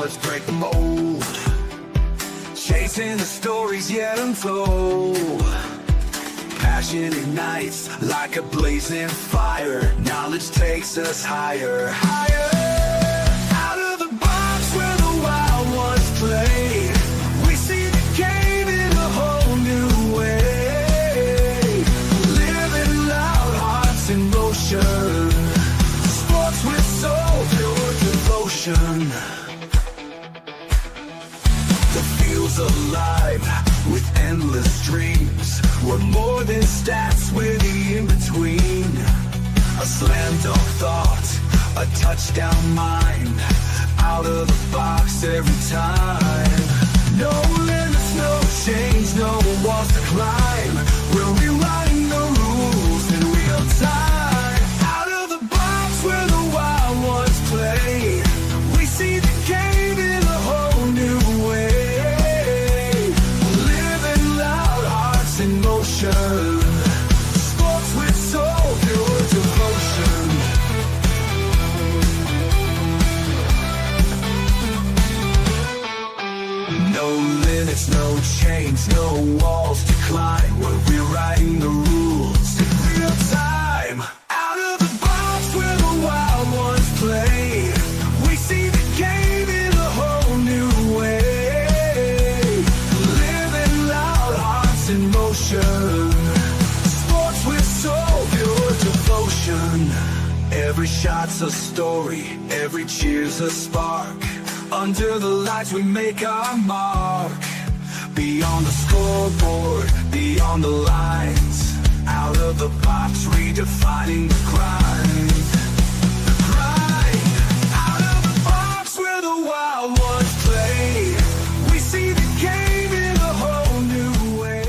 let's break the mold. Chasing the stories yet untold. Passion ignites like a blazing fire. Knowledge takes us higher, higher. Out of the box where the wild ones play, we see the game in a whole new way. Living loud, hearts in motion. Sports with soul, pure devotion. The field's alive with endless dreams. We're more than stats, we're the in-between. A slam dunk thought, a touchdown mind. Out of the box every time. No limits, no change, no walls to climb. We're rewriting the rules in real time. Out of the box where the wild ones play, we see the game in a whole new way. Living loud, hearts in motion. Sports with soul, pure devotion. No limits, no chains, no walls to climb. We're rewriting the rules in real time. Out of the box where the wild ones play, we see the game in a whole new way. Living loud, hearts in motion. Sports with soul, pure devotion. Every shot's a story, every cheer's a spark. Under the lights we make our mark. Beyond the scoreboard, beyond the lines. Out of the box, redefining the grind. The grind. Out of the box where the wild ones play, we see the game in a whole new way.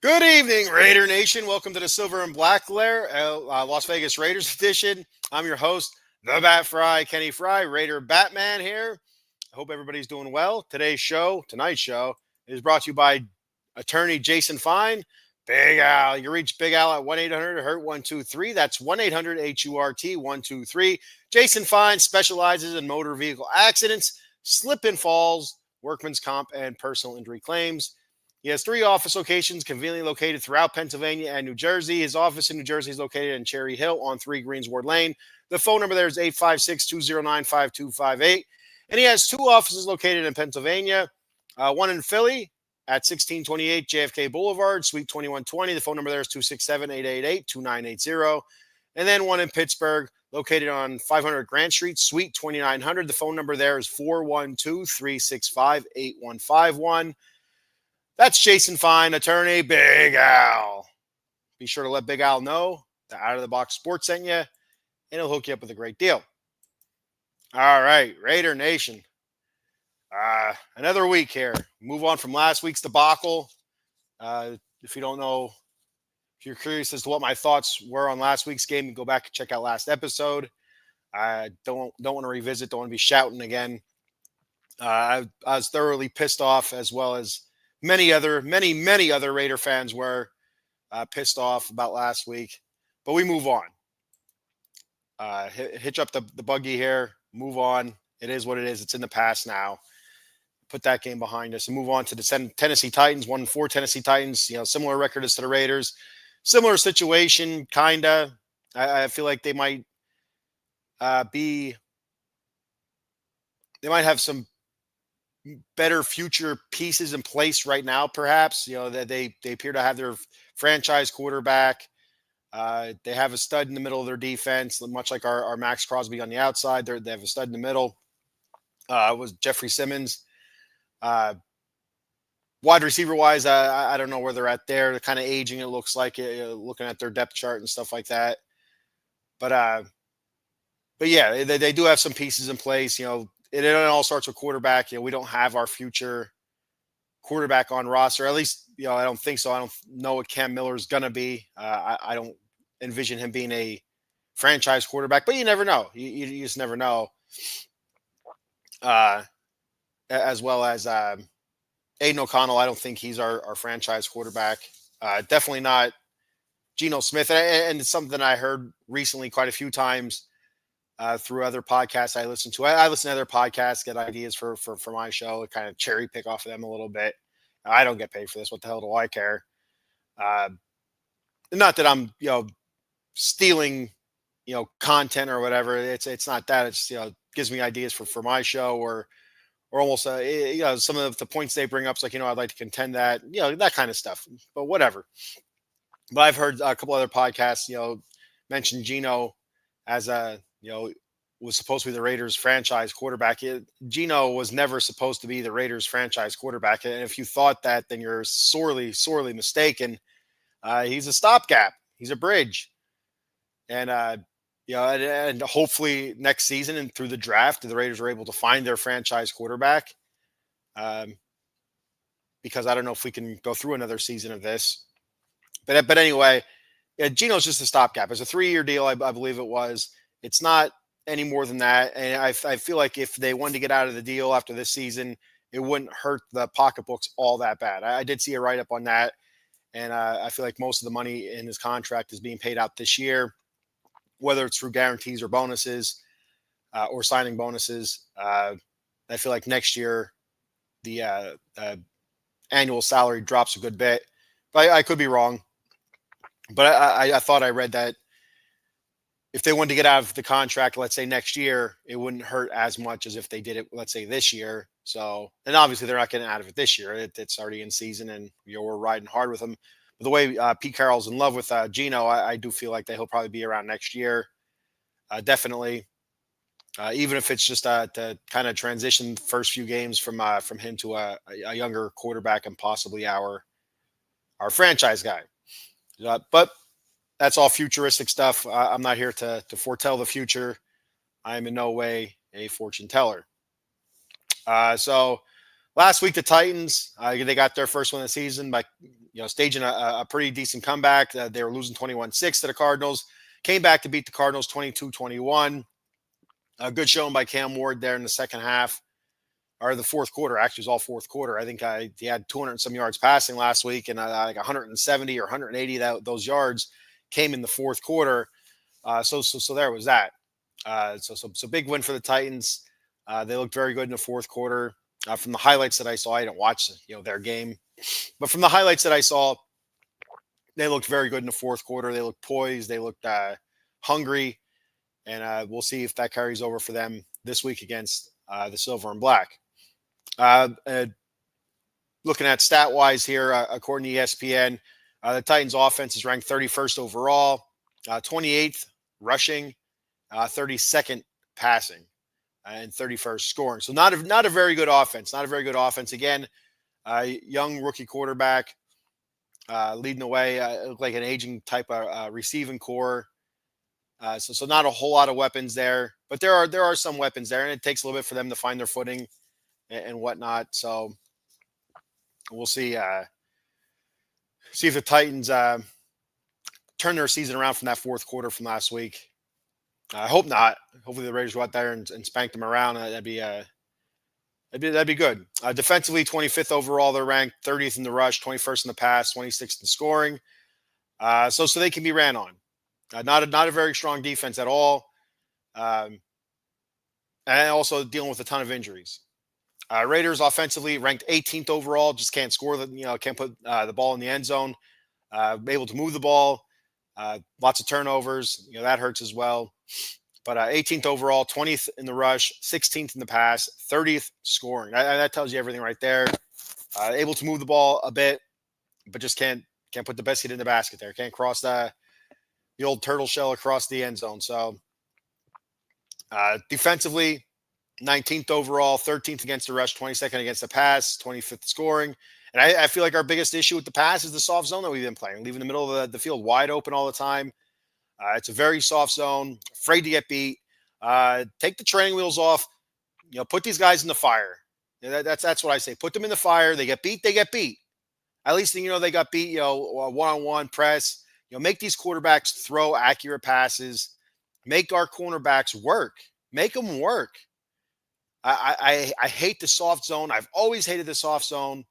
Good evening, Raider Nation. Welcome to the Silver and Black Lair, Las Vegas Raiders edition. I'm your host, the Bat Fry, Kenny Fry, Raider Batman here. I hope everybody's doing well. Tonight's show, is brought to you by attorney Jason Fine, Big Al. You can reach Big Al at 1-800-HURT-123. That's 1-800-HURT-123. Jason Fine specializes in motor vehicle accidents, slip and falls, workman's comp, and personal injury claims. He has 3 office locations conveniently located throughout Pennsylvania and New Jersey. His office in New Jersey is located in Cherry Hill on 3 Greensward Lane. The phone number there is 856-209-5258. And he has 2 offices located in Pennsylvania, one in Philly at 1628 JFK Boulevard, Suite 2120. The phone number there is 267-888-2980. And then one in Pittsburgh, located on 500 Grant Street, Suite 2900. The phone number there is 412-365-8151. That's Jason Fine, attorney Big Al. Be sure to let Big Al know that Out of the Box Sports sent you, and he'll hook you up with a great deal. All right, Raider Nation. Another week here. Move on from last week's debacle. If you don't know, if you're curious as to what my thoughts were on last week's game, go back and check out last episode. I don't want to revisit. Don't want to be shouting again. I was thoroughly pissed off, as well as many other Raider fans were pissed off about last week. But we move on. Hitch up the buggy here. Move on. It is what it is. It's in the past now. Put that game behind us and move on to the Tennessee Titans. 1-4 Tennessee Titans. Similar record as to the Raiders. Similar situation, kinda. I feel like they might They might have some better future pieces in place right now, perhaps. That they appear to have their franchise quarterback. They have a stud in the middle of their defense, much like our Max Crosby on the outside. They have a stud in the middle. Was Jeffrey Simmons. Wide receiver wise, I don't know where they're at there. They're kind of aging, it looks like, looking at their depth chart and stuff like that. But yeah, they do have some pieces in place. It all starts with quarterback. We don't have our future quarterback on roster. At least, I don't think so. I don't know what Cam Miller is going to be. I don't envision him being a franchise quarterback, but you never know. You just never know. As well as Aiden O'Connell, I don't think he's our franchise quarterback. Definitely not Geno Smith, and it's something I heard recently quite a few times through other podcasts I listen to. I listen to other podcasts, get ideas for my show, kind of cherry pick off of them a little bit. I don't get paid for this. What the hell do I care? Uh, Not that I'm stealing content or whatever. It's not that. It's gives me ideas for my show, or almost some of the points they bring up. It's like, I'd like to contend that, that kind of stuff. But whatever. But I've heard a couple other podcasts mention Geno as was supposed to be the Raiders franchise quarterback. Geno was never supposed to be the Raiders franchise quarterback, and if you thought that, then you're sorely mistaken. He's a stopgap. He's a bridge. And and hopefully next season and through the draft, the Raiders are able to find their franchise quarterback. Because I don't know if we can go through another season of this. But anyway, yeah, Geno's just a stopgap. It's a 3-year deal, I believe it was. It's not any more than that. And I feel like if they wanted to get out of the deal after this season, it wouldn't hurt the pocketbooks all that bad. I did see a write up on that. And I feel like most of the money in his contract is being paid out this year, whether it's through guarantees or bonuses or signing bonuses. I feel like next year the annual salary drops a good bit. But I could be wrong. But I thought I read that if they wanted to get out of the contract, let's say next year, it wouldn't hurt as much as if they did it, let's say this year. So, and obviously they're not getting out of it this year. It's already in season, and we're riding hard with them. But the way Pete Carroll's in love with Geno, I do feel like that he'll probably be around next year, definitely. Even if it's just to kind of transition the first few games from him to a younger quarterback and possibly our franchise guy. But that's all futuristic stuff. I'm not here to foretell the future. I am in no way a fortune teller. So last week, the Titans, they got their first win of the season by staging a pretty decent comeback. They were losing 21-6 to the Cardinals. Came back to beat the Cardinals 22-21. A good showing by Cam Ward there in the second half. Or the fourth quarter, actually, it was all fourth quarter. I think he had 200 and some yards passing last week, and like 170 or 180 those yards came in the fourth quarter. So there was that. So big win for the Titans. They looked very good in the fourth quarter. From the highlights that I saw, I didn't watch their game, but from the highlights that I saw, they looked very good in the fourth quarter. They looked poised. They looked hungry, and we'll see if that carries over for them this week against the Silver and Black. Looking at stat wise here, according to ESPN, the Titans offense is ranked 31st overall, 28th rushing, 32nd passing, and 31st scoring. So not a very good offense. Not a very good offense. Again, young rookie quarterback leading the way. Looked like an aging type of receiving core. So not a whole lot of weapons there, but there are some weapons there, and it takes a little bit for them to find their footing and whatnot. So we'll see. See if the Titans turn their season around from that fourth quarter from last week. I hope not. Hopefully the Raiders go out there and spank them around. That'd be good. Defensively, 25th overall, they're ranked 30th in the rush, 21st in the pass, 26th in scoring. So they can be ran on. Not a very strong defense at all, and also dealing with a ton of injuries. Raiders offensively ranked 18th overall, just can't score can't put the ball in the end zone. Able to move the ball, lots of turnovers, that hurts as well. But 18th overall, 20th in the rush, 16th in the pass, 30th scoring. That tells you everything right there. Able to move the ball a bit, but just can't put the biscuit in the basket there. Can't cross the old turtle shell across the end zone. So defensively, 19th overall, 13th against the rush, 22nd against the pass, 25th scoring. And I feel like our biggest issue with the pass is the soft zone that we've been playing, leaving the middle of the field wide open all the time. It's a very soft zone, afraid to get beat. Take the training wheels off. Put these guys in the fire. That's what I say. Put them in the fire. They get beat. They get beat. At least they got beat. One-on-one press. Make these quarterbacks throw accurate passes. Make our cornerbacks work. Make them work. I hate the soft zone. I've always hated the soft zone.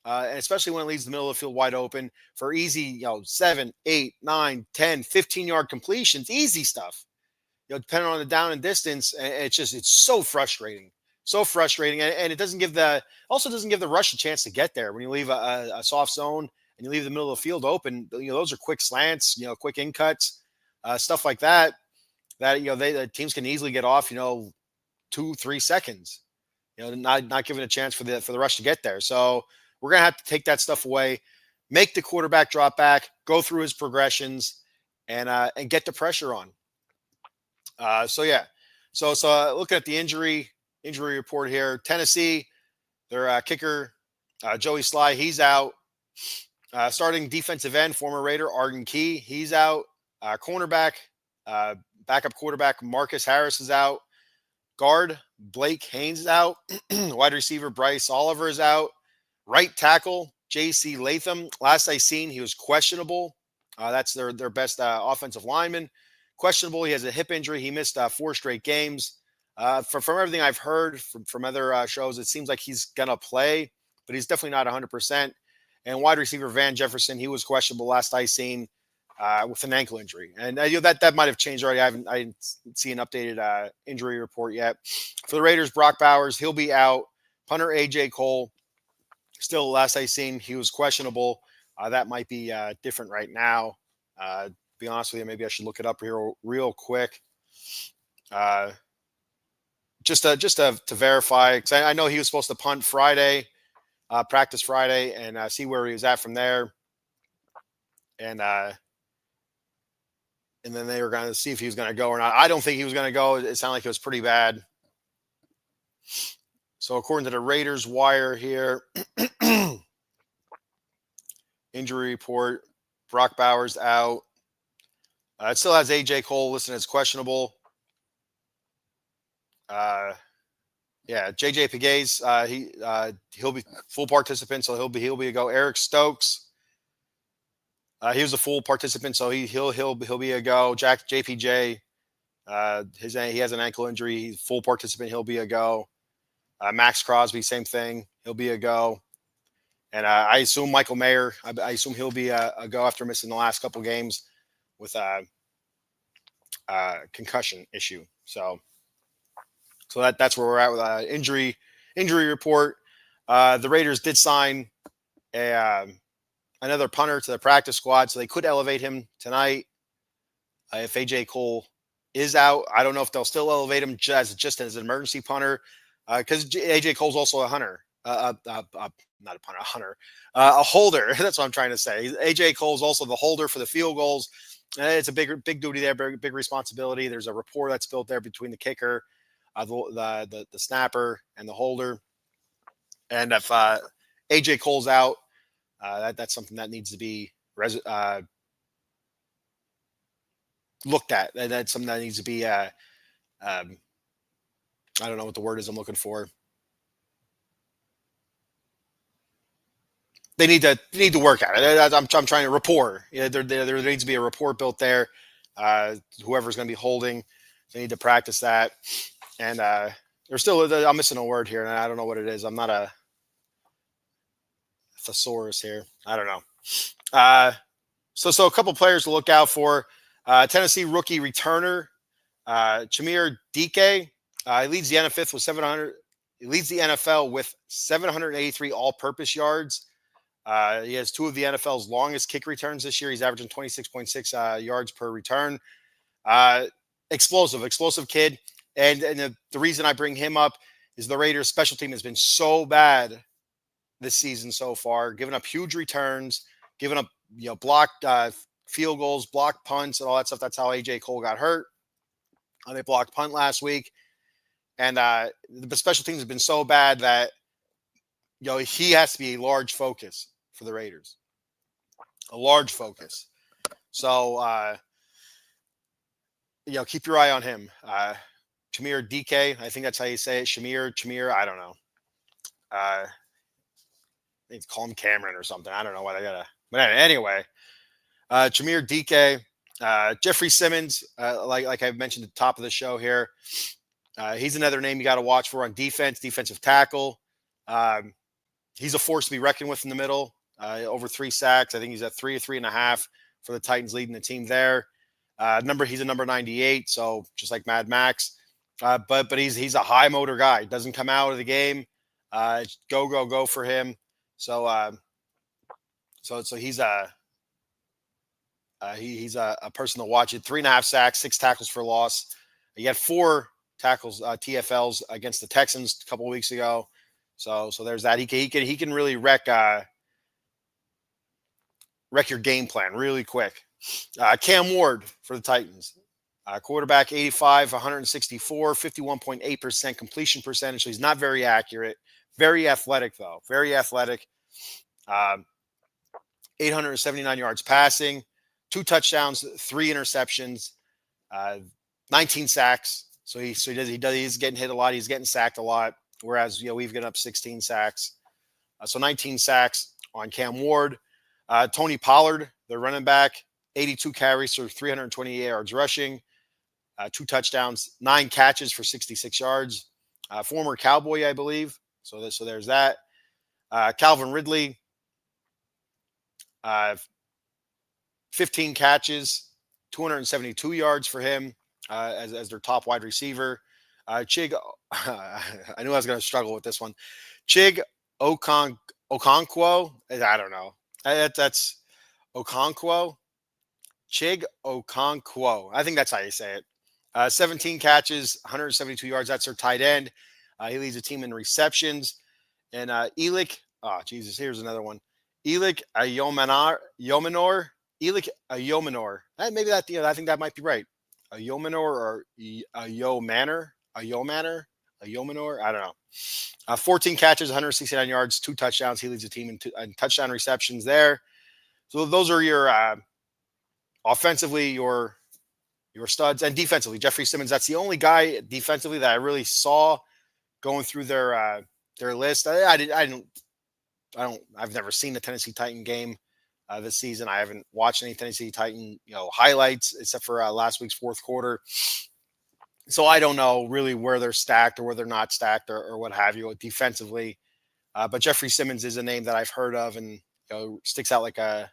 and especially when it leaves the middle of the field wide open for easy, 7, 8, 9, 10, 15-yard completions, easy stuff. Depending on the down and distance, it's so frustrating, so frustrating, and it doesn't give the also doesn't give the rush a chance to get there when you leave a soft zone and you leave the middle of the field open. Those are quick slants, quick in cuts, stuff like that. That the teams can easily get off, 2-3 seconds. Not giving a chance for the rush to get there. So we're gonna have to take that stuff away, make the quarterback drop back, go through his progressions, and get the pressure on. So yeah, so looking at the injury report here, Tennessee, their kicker Joey Sly, he's out. Starting defensive end, former Raider Arden Key, he's out. Cornerback, backup quarterback Marcus Harris is out. Guard Blake Haynes is out. Wide receiver Bryce Oliver is out. Right tackle J.C. Latham. Last I seen, he was questionable. That's their best offensive lineman. Questionable. He has a hip injury. He missed 4 straight games. From everything I've heard from other shows, it seems like he's gonna play, but he's definitely not 100%. And wide receiver Van Jefferson, he was questionable last I seen with an ankle injury, and that might have changed already. I didn't see an updated injury report yet. For the Raiders, Brock Bowers, he'll be out. Punter AJ Cole, still last I seen, he was questionable. That might be different right now. Be honest with you, maybe I should look it up here real quick. Just to verify, because I know he was supposed to punt Friday, practice Friday, and see where he was at from there. And then they were going to see if he was going to go or not. I don't think he was going to go. It sounded like it was pretty bad. So according to the Raiders wire here, injury report, Brock Bowers out. It still has AJ Cole listed as questionable. Yeah, JJ Pegues, he'll be full participant, so he'll be a go. Eric Stokes, he was a full participant, so he'll be a go. JPJ, he has an ankle injury. He's full participant. He'll be a go. Max Crosby, same thing. He'll be a go. And I assume Michael Mayer, I assume he'll be a go after missing the last couple games with a concussion issue. So that's where we're at with injury report. The Raiders did sign another punter to the practice squad, so they could elevate him tonight. If AJ Cole is out, I don't know if they'll still elevate him just as an emergency punter, because AJ Cole's also a hunter, not a punter, a hunter, a holder. That's what I'm trying to say. AJ Cole's also the holder for the field goals. It's a big duty there, big responsibility. There's a rapport that's built there between the kicker, the snapper, and the holder. And if AJ Cole's out, that's something that needs to be looked at. That's something that needs to be I don't know what the word is I'm looking for. They need to work at it. I'm trying to rapport. There needs to be a rapport built there. Whoever's going to be holding, they need to practice that. And there's still I'm missing a word here, and I don't know what it is. I'm not a thesaurus here. I don't know. So a couple players to look out for. Tennessee rookie returner Chamir Dike. He leads the NFL with 700. He leads the NFL with 783 all-purpose yards. He has 2 of the NFL's longest kick returns this year. He's averaging 26.6 yards per return. Explosive kid. And the reason I bring him up is the Raiders' special team has been so bad this season so far, giving up huge returns, giving up blocked field goals, blocked punts, and all that stuff. That's how AJ Cole got hurt. They blocked punt last week, and the special teams have been so bad that he has to be a large focus for the Raiders, a large focus. So keep your eye on him. Chamir Dike, I think that's how you say it. Chamir, I don't know. They call him Cameron or something. I don't know why they gotta. But anyway, Chamir Dike, Jeffrey Simmons, like I mentioned at the top of the show here, he's another name you got to watch for on defense, defensive tackle. he's a force to be reckoned with in the middle. Over 3 sacks. I think he's at 3 or 3.5 for the Titans, leading the team there. He's a number 98, so just like Mad Max. But he's a high motor guy. Doesn't come out of the game. Go go go for him. So so he's a person to watch. It 3.5 sacks, 6 tackles for loss. He had 4 tackles, TFLs against the Texans a couple of weeks ago. So there's that. He can really wreck your game plan really quick. Cam Ward for the Titans. Quarterback 85, 164, 51.8% completion percentage. So he's not very accurate. Very athletic, though. Very athletic. 879 yards passing, 2 touchdowns, 3 interceptions, 19 sacks. So he's getting hit a lot. He's getting sacked a lot. Whereas we've given up 16 sacks. So 19 sacks on Cam Ward. Tony Pollard, the running back, 82 carries for 328 yards rushing, 2 touchdowns, 9 catches for 66 yards. Former Cowboy, I believe. So there's that. Calvin Ridley, 15 catches, 272 yards for him as their top wide receiver. Chig, I knew I was going to struggle with this one. Chig Okonkwo, I don't know. That's Okonkwo. Chig Okonkwo. I think that's how you say it. 17 catches, 172 yards. That's their tight end. He leads the team in receptions. And Elik, Jesus, here's another one. Elik Ayomanor. Elik Ayomanor. Maybe that, I think that might be right. Ayomanor or Ayomanor. Ayomanor. I don't know. 14 catches, 169 yards, 2 touchdowns. He leads the team in touchdown receptions there. So those are your offensively, your studs, and defensively. Jeffrey Simmons, that's the only guy defensively that I really saw going through their list. I've never seen the Tennessee Titan game this season. I haven't watched any Tennessee Titan highlights except for last week's fourth quarter. So I don't know really where they're stacked or where they're not stacked or what have you defensively. But Jeffrey Simmons is a name that I've heard of and sticks out like a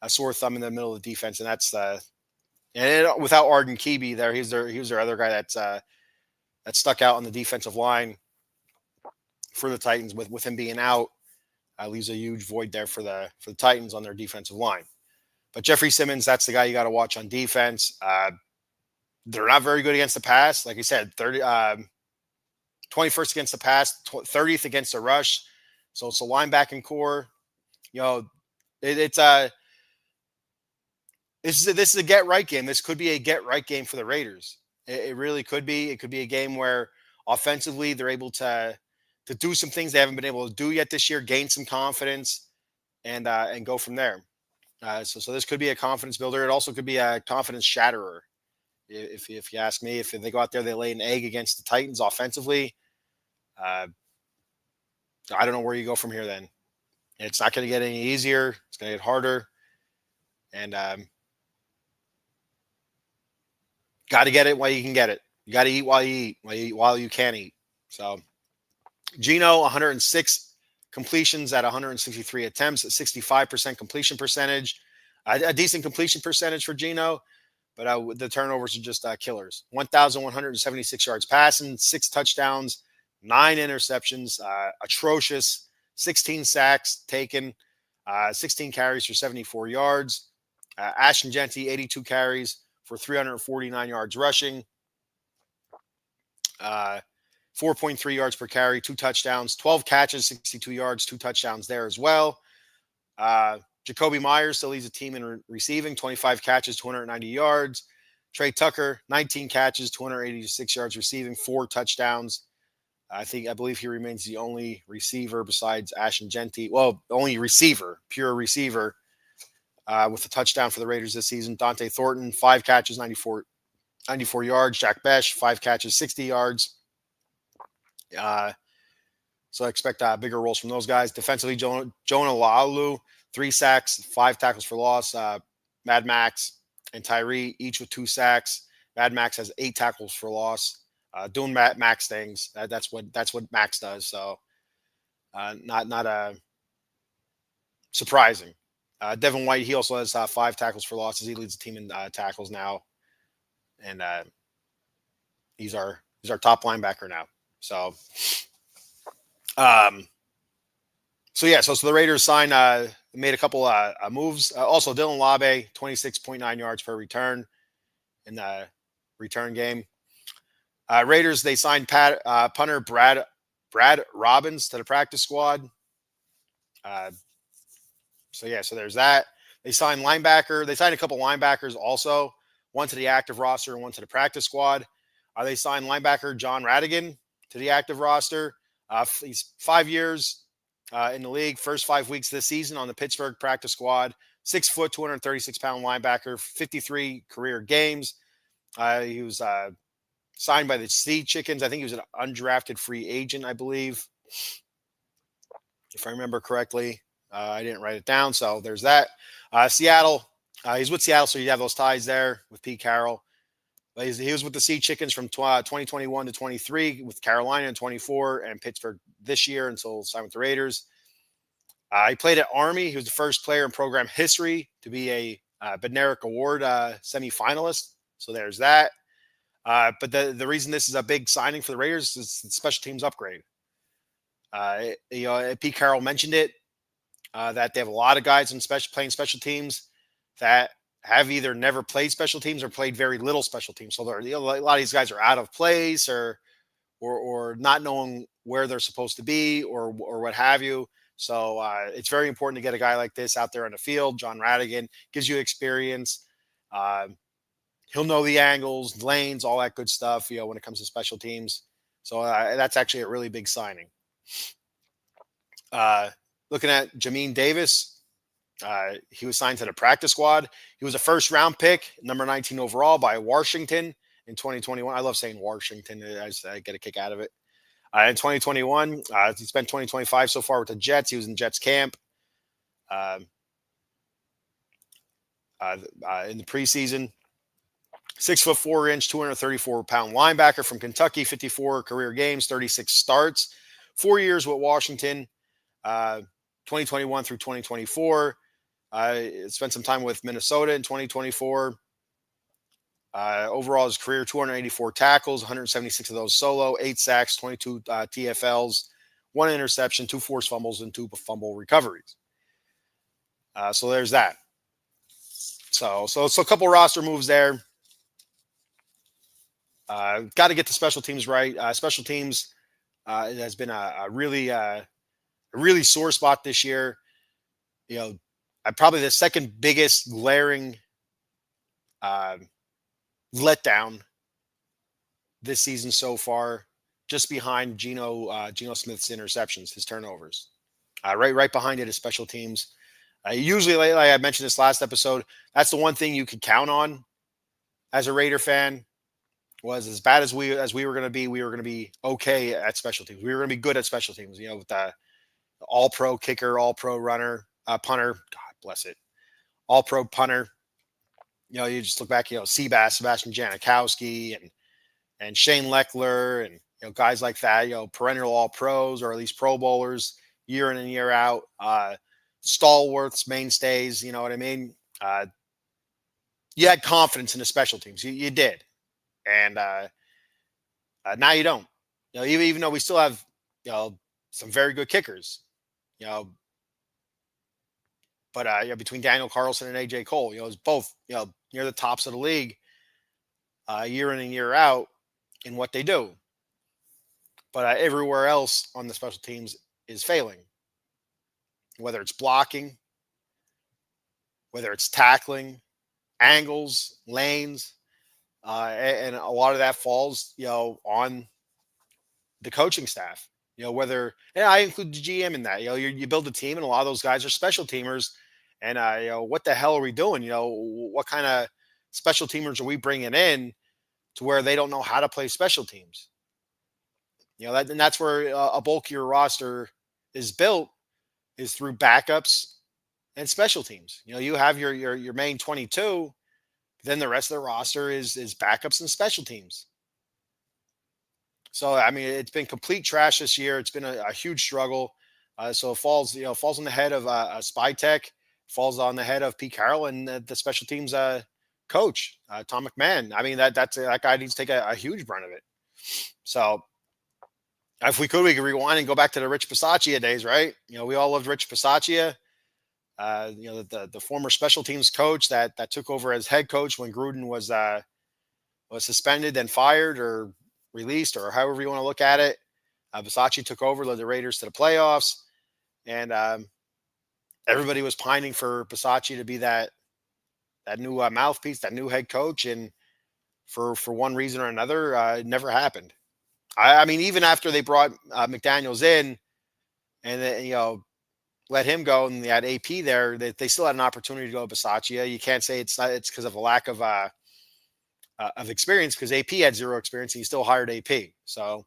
sore thumb in the middle of the defense. And that's without Arden Kebe there, he was their other guy that stuck out on the defensive line for the Titans with him being out. Leaves a huge void there for the Titans on their defensive line. But Jeffrey Simmons, that's the guy you got to watch on defense. They're not very good against the pass. Like I said, 21st against the pass, 30th against the rush. So it's a linebacking core. This is a get right game. This could be a get right game for the Raiders. It really could be. It could be a game where offensively they're able to do some things they haven't been able to do yet this year, gain some confidence, and go from there. So this could be a confidence builder. It also could be a confidence shatterer. If you ask me, if they go out there, they lay an egg against the Titans offensively, I don't know where you go from here then. It's not going to get any easier. It's going to get harder. And got to get it while you can get it. You got to eat while you eat, while you can eat. So Geno, 106 completions at 163 attempts, 65% completion percentage. A decent completion percentage for Geno, but the turnovers are just killers. 1,176 yards passing, 6 touchdowns, 9 interceptions, atrocious. 16 sacks taken, 16 carries for 74 yards. Ashton Jeanty, 82 carries for 349 yards rushing. 4.3 yards per carry, 2 touchdowns, 12 catches, 62 yards, 2 touchdowns there as well. Jacoby Myers still leads the team in receiving, 25 catches, 290 yards. Trey Tucker, 19 catches, 286 yards receiving, 4 touchdowns. I believe he remains the only receiver besides Ashton Jeanty. Well, only receiver, pure receiver, with a touchdown for the Raiders this season. Dante Thornton, 5 catches, 94 yards. Jack Besh, 5 catches, 60 yards. So I expect bigger roles from those guys. Defensively, Jonah Laulu, 3 sacks, 5 tackles for loss. Mad Max and Tyree, each with 2 sacks. Mad Max has 8 tackles for loss. Doing Max things. That's what Max does. So not surprising. Devin White, he also has 5 tackles for losses. He leads the team in tackles now, and he's our top linebacker now. So, um, so the Raiders signed made a couple moves. Also, Dylan Labe, 26.9 yards per return in the return game. Raiders, they signed punter Brad Robbins to the practice squad. Uh, so there's that. They signed linebacker. They signed a couple linebackers also, one to the active roster and one to the practice squad. They signed linebacker John Radigan to the active roster. He's 5 years in the league. First 5 weeks this season on the Pittsburgh practice squad. 6 foot, 236-pound linebacker. 53 career games. He was signed by the Sea Chickens. I think he was an undrafted free agent, I believe, if I remember correctly. I didn't write it down, so there's that. Seattle, he's with Seattle, so you have those ties there with Pete Carroll. But he was with the Sea Chickens from 2021 to 23, with Carolina in 24, and Pittsburgh this year until signed with the Raiders. He played at Army. He was the first player in program history to be a Bednarik Award semifinalist. So there's that. But the reason this is a big signing for the Raiders is the special teams upgrade. Pete Carroll mentioned it, that they have a lot of guys in playing special teams that have either never played special teams or played very little special teams. So a lot of these guys are out of place or not knowing where they're supposed to be or what have you. So it's very important to get a guy like this out there on the field. John Radigan gives you experience. He'll know the angles, lanes, all that good stuff, when it comes to special teams. So that's actually a really big signing. Looking at Jamin Davis, he was signed to the practice squad. He was a first-round pick, number 19 overall by Washington in 2021. I love saying Washington. I get a kick out of it. In 2021, he spent 2025 so far with the Jets. He was in Jets camp in the preseason. 6 foot 4 inch, 234-pound linebacker from Kentucky, 54 career games, 36 starts, 4 years with Washington, 2021 through 2024. Spent some time with Minnesota in 2024. Overall, his career, 284 tackles, 176 of those solo, 8 sacks, 22 TFLs, 1 interception, 2 forced fumbles, and 2 fumble recoveries. So there's that. So a couple roster moves there. Got to get the special teams right. Special teams has been a really sore spot this year. Probably the second biggest glaring letdown this season so far, just behind Geno Smith's interceptions, his turnovers. Right behind it is special teams. Usually, like I mentioned this last episode, that's the one thing you could count on as a Raider fan. Was as bad as we were going to be okay at special teams. We were going to be good at special teams, with the all-pro kicker, all-pro runner, punter. God bless it. All-pro punter. You just look back, Sebastian Janikowski and Shane Leckler and, guys like that, perennial all-pros or at least pro bowlers year in and year out. Stalwarts, mainstays, you know what I mean? You had confidence in the special teams. You did. And now you don't. Even though we still have, some very good kickers, but between Daniel Carlson and AJ Cole, it's both, near the tops of the league, year in and year out in what they do. But everywhere else on the special teams is failing, whether it's blocking, whether it's tackling, angles, lanes. And a lot of that falls, on the coaching staff, whether, and I include the GM in that, you build a team and a lot of those guys are special teamers and, what the hell are we doing? What kind of special teamers are we bringing in to where they don't know how to play special teams? And that's where a bulkier roster is built, is through backups and special teams. You have your main 22. Then the rest of the roster is backups and special teams. So, it's been complete trash this year. It's been a huge struggle. So it falls, falls on the head of Spy Tech, falls on the head of Pete Carroll and the special teams coach, Tom McMahon. I mean, that guy needs to take a huge brunt of it. So if we could rewind and go back to the Rich Bisaccia days, right? We all loved Rich Bisaccia. The former special teams coach that took over as head coach when Gruden was suspended and fired or released or however you want to look at it. Bisaccia took over, led the Raiders to the playoffs, and everybody was pining for Bisaccia to be that new mouthpiece, that new head coach, and for one reason or another, it never happened. I mean, even after they brought McDaniels in, and then, let him go, and they had AP there, they still had an opportunity to go Bisaccia. You can't say it's because of a lack of experience, because AP had zero experience and he still hired AP. So,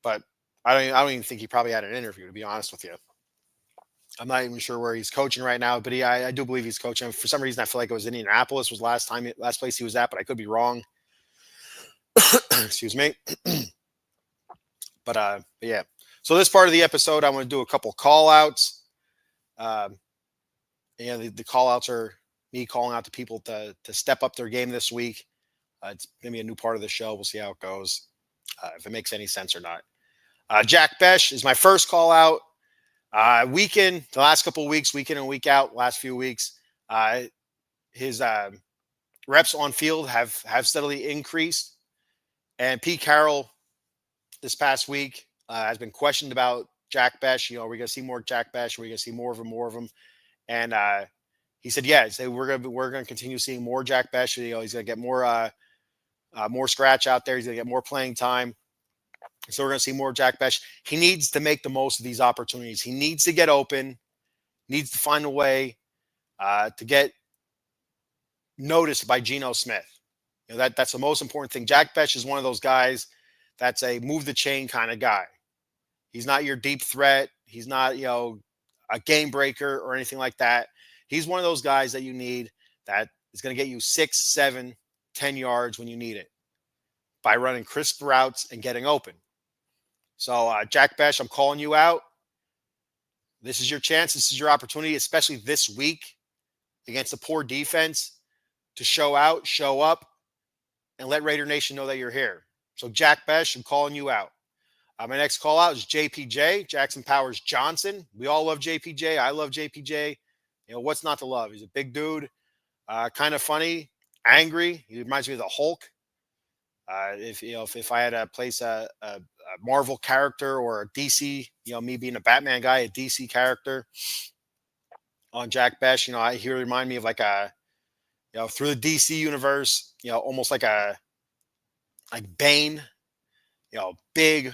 but I don't even think he probably had an interview, to be honest with you. I'm not even sure where he's coaching right now, but I do believe he's coaching. For some reason, I feel like it was Indianapolis was last place he was at, but I could be wrong. Excuse me. But yeah. So this part of the episode, I want to do a couple call outs. The call outs are me calling out to people to step up their game this week. It's maybe a new part of the show. We'll see how it goes, if it makes any sense or not. Jack Besh is my first call out. The last couple of weeks, week in and week out, last few weeks, his reps on field have steadily increased. And Pete Carroll this past week has been questioned about Jack Besh. Are we going to see more Jack Besh? Are we going to see more of him? And he said, yeah, we're going to continue seeing more Jack Besh. He's going to get more scratch out there. He's going to get more playing time. So we're going to see more Jack Besh. He needs to make the most of these opportunities. He needs to get open, needs to find a way to get noticed by Geno Smith. That's the most important thing. Jack Besh is one of those guys that's a move the chain kind of guy. He's not your deep threat. He's not, a game breaker or anything like that. He's one of those guys that you need that is going to get you 6, 7, 10 yards when you need it by running crisp routes and getting open. So, Jack Besh, I'm calling you out. This is your chance. This is your opportunity, especially this week against a poor defense, to show out, show up, and let Raider Nation know that you're here. So, Jack Besh, I'm calling you out. My next call out is JPJ, Jackson Powers Johnson. We all love JPJ. I love JPJ. What's not to love? He's a big dude, kind of funny, angry. He reminds me of the Hulk. If I had to place a Marvel character or a DC, me being a Batman guy, a DC character on Jack Besh, he would remind me of like through the DC universe, almost like Bane, big,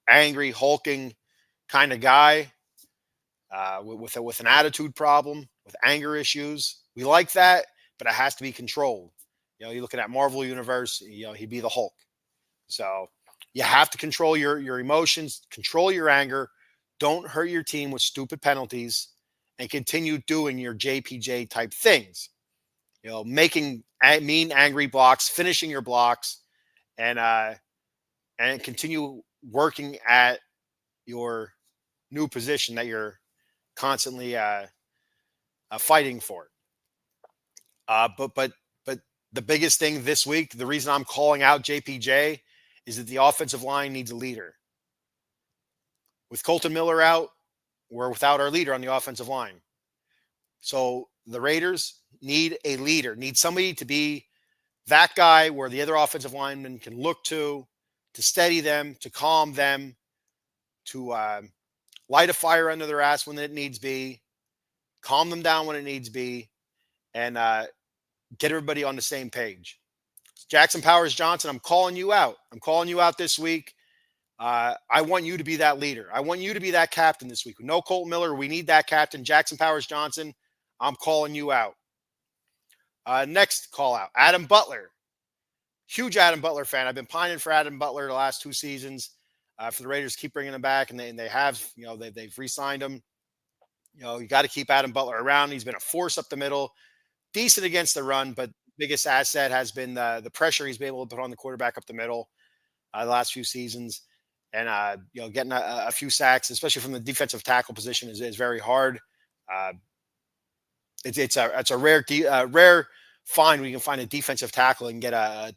angry, hulking kind of guy with an attitude problem, with anger issues. We like that, but it has to be controlled. You're looking at Marvel Universe, he'd be the Hulk. So you have to control your emotions, control your anger. Don't hurt your team with stupid penalties, and continue doing your JPJ type things. Making mean, angry blocks, finishing your blocks, and continue working at your new position that you're constantly fighting for. But the biggest thing this week, the reason I'm calling out JPJ, is that the offensive line needs a leader. With Colton Miller out, we're without our leader on the offensive line. So the Raiders need a leader, need somebody to be that guy where the other offensive linemen can look to steady them, to calm them, to light a fire under their ass when it needs be, calm them down when it needs be, and get everybody on the same page. Jackson Powers Johnson, I'm calling you out. I'm calling you out this week. I want you to be that leader. I want you to be that captain this week. No Colton Miller. We need that captain. Jackson Powers Johnson, I'm calling you out. Next call out, Adam Butler. Huge Adam Butler fan. I've been pining for Adam Butler the last 2 seasons. For the Raiders, keep bringing him back, and they have, they've re-signed him. You got to keep Adam Butler around. He's been a force up the middle, decent against the run, but biggest asset has been the pressure he's been able to put on the quarterback up the middle the last few seasons. and getting a few sacks, especially from the defensive tackle position, is very hard. Uh, it's a rare find when you can find a defensive tackle and get a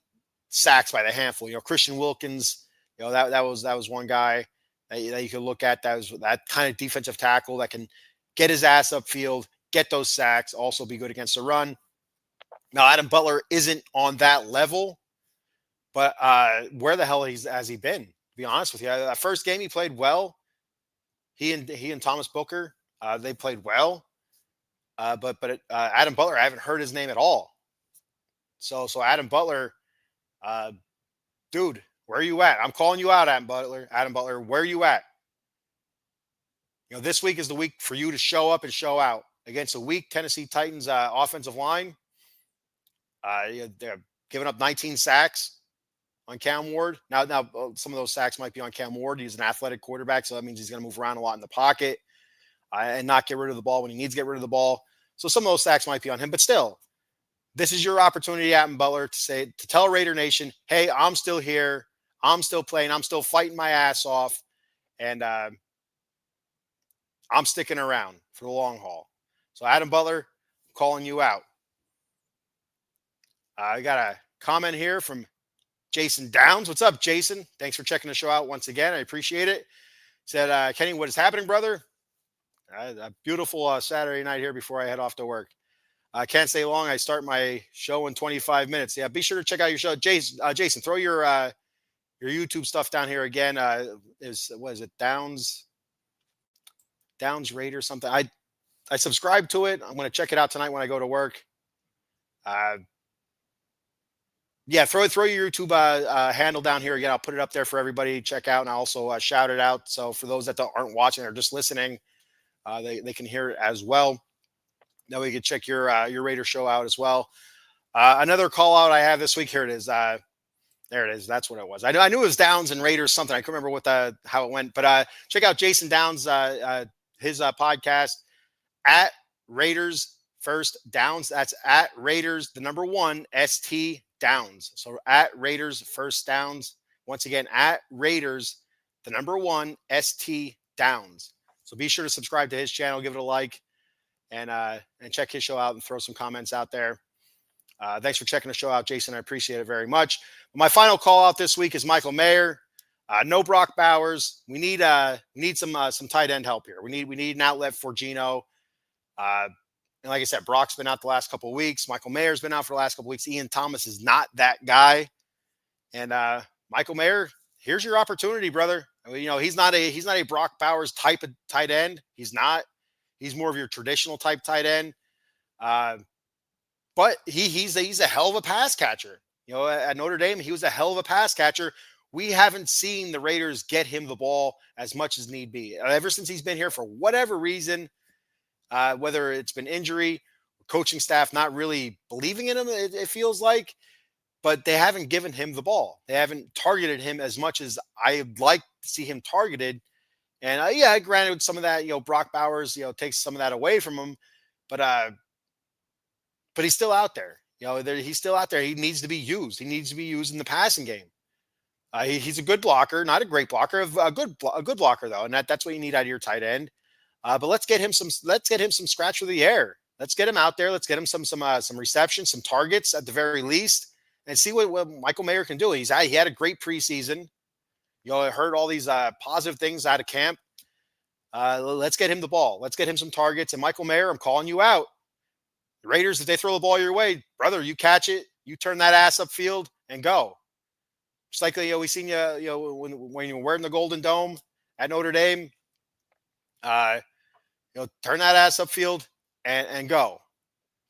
sacks by the handful. Christian Wilkins, that was one guy that you could look at. That was that kind of defensive tackle that can get his ass upfield, get those sacks, also be good against the run. Now, Adam Butler isn't on that level, but where the hell has he been? To be honest with you, that first game he played well. He and Thomas Booker, they played well. But Adam Butler, I haven't heard his name at all. So Adam Butler, uh, dude, where are you at? I'm calling you out, Adam Butler. Adam Butler, where are you at? This week is the week for you to show up and show out against a weak Tennessee Titans offensive line. They're giving up 19 sacks on Cam Ward. Now, some of those sacks might be on Cam Ward. He's an athletic quarterback, so that means he's going to move around a lot in the pocket and not get rid of the ball when he needs to get rid of the ball. So some of those sacks might be on him, but still, this is your opportunity, Adam Butler, to tell Raider Nation, hey, I'm still here. I'm still playing. I'm still fighting my ass off. And I'm sticking around for the long haul. So, Adam Butler, I'm calling you out. I got a comment here from Jason Downs. What's up, Jason? Thanks for checking the show out once again. I appreciate it. Said, Kenny, what is happening, brother? A beautiful Saturday night here before I head off to work. I can't stay long. I start my show in 25 minutes. Yeah, be sure to check out your show. Jason, throw your YouTube stuff down here again. What is it? Downs Raider something. I subscribe to it. I'm going to check it out tonight when I go to work. Yeah, throw your YouTube handle down here again. I'll put it up there for everybody to check out, and I'll also shout it out. So for those that aren't watching or just listening, they can hear it as well. Now we can check your Raider show out as well. Another call out I have this week. Here it is. There it is. That's what it was. I knew it was Downs and Raiders something. I couldn't remember how it went. But check out Jason Downs, his podcast at Raiders First Downs. That's at Raiders, the number 1 ST Downs. So at Raiders First Downs. Once again, at Raiders, the number 1 ST Downs. So be sure to subscribe to his channel, give it a like, and check his show out and throw some comments out there. Thanks for checking the show out, Jason. I appreciate it very much. My final call out this week is Michael Mayer. No Brock Bowers. We need some tight end help here. We need an outlet for Geno. And like I said, Brock's been out the last couple of weeks. Michael Mayer's been out for the last couple of weeks. Ian Thomas is not that guy. And Michael Mayer, here's your opportunity, brother. He's not a Brock Bowers type of tight end. He's not. He's more of your traditional type tight end. But he's a hell of a pass catcher. At Notre Dame, he was a hell of a pass catcher. We haven't seen the Raiders get him the ball as much as need be. Ever since he's been here, for whatever reason, whether it's been injury, coaching staff not really believing in him, it feels like, but they haven't given him the ball. They haven't targeted him as much as I'd like to see him targeted. And granted, some of that, Brock Bowers, takes some of that away from him, but he's still out there. He's still out there. He needs to be used. He needs to be used in the passing game. He's a good blocker, not a great blocker, a good blocker though, and that's what you need out of your tight end. But let's get him some scratch with the air. Let's get him out there. Let's get him some reception, some targets at the very least, and see what Michael Mayer can do. He had a great preseason. I heard all these positive things out of camp. Let's get him the ball. Let's get him some targets. And Michael Mayer, I'm calling you out. The Raiders, if they throw the ball your way, brother, you catch it, you turn that ass upfield and go. Just like we seen you, when you were wearing the Golden Dome at Notre Dame. Turn that ass upfield and go.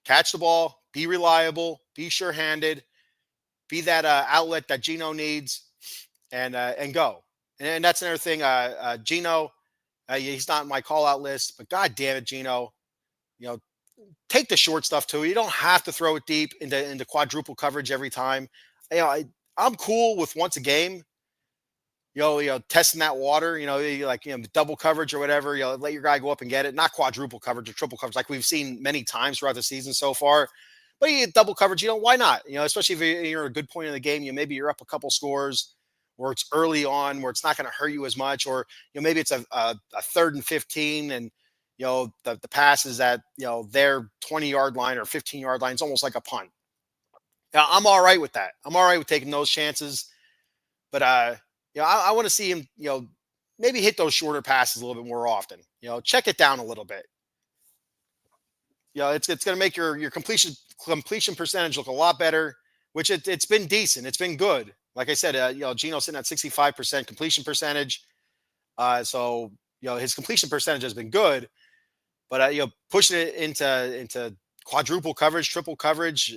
Catch the ball, be reliable, be sure-handed, be that outlet that Geno needs, and go. And that's another thing. Geno, he's not in my call-out list, but God damn it, Geno, take the short stuff too. You don't have to throw it deep into quadruple coverage every time. I'm cool with once a game, testing that water, double coverage or whatever, let your guy go up and get it. Not quadruple coverage or triple coverage like we've seen many times throughout the season so far. But you get double coverage, why not? Especially if you're at a good point in the game, maybe you're up a couple scores where it's early on, where it's not going to hurt you as much, or maybe it's a 3rd and 15, and the pass is at their 20-yard line or 15-yard line. It's almost like a punt. Now, I'm all right with that. I'm all right with taking those chances, but I want to see him maybe hit those shorter passes a little bit more often. Check it down a little bit. It's going to make your completion percentage look a lot better, which it's been decent. It's been good. Like I said, Gino's sitting at 65% completion percentage. So his completion percentage has been good, but pushing it into quadruple coverage, triple coverage,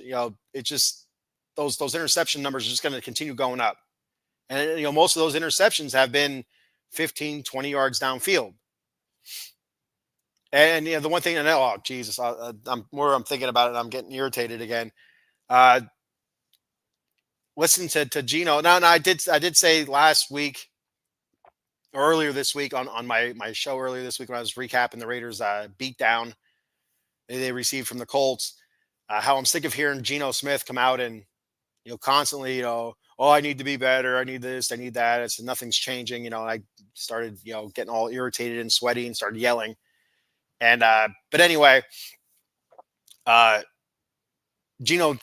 it just those interception numbers are just going to continue going up. And most of those interceptions have been 15, 20 yards downfield. And the one thing, oh Jesus, I'm thinking about it, I'm getting irritated again. Listen to Gino. Now, I did say last week or earlier this week on my show earlier this week when I was recapping the Raiders beatdown they received from the Colts, how I'm sick of hearing Geno Smith come out and constantly oh, I need to be better, I need this, I need that. It's nothing's changing. I started getting all irritated and sweaty and started yelling. And but anyway, Gino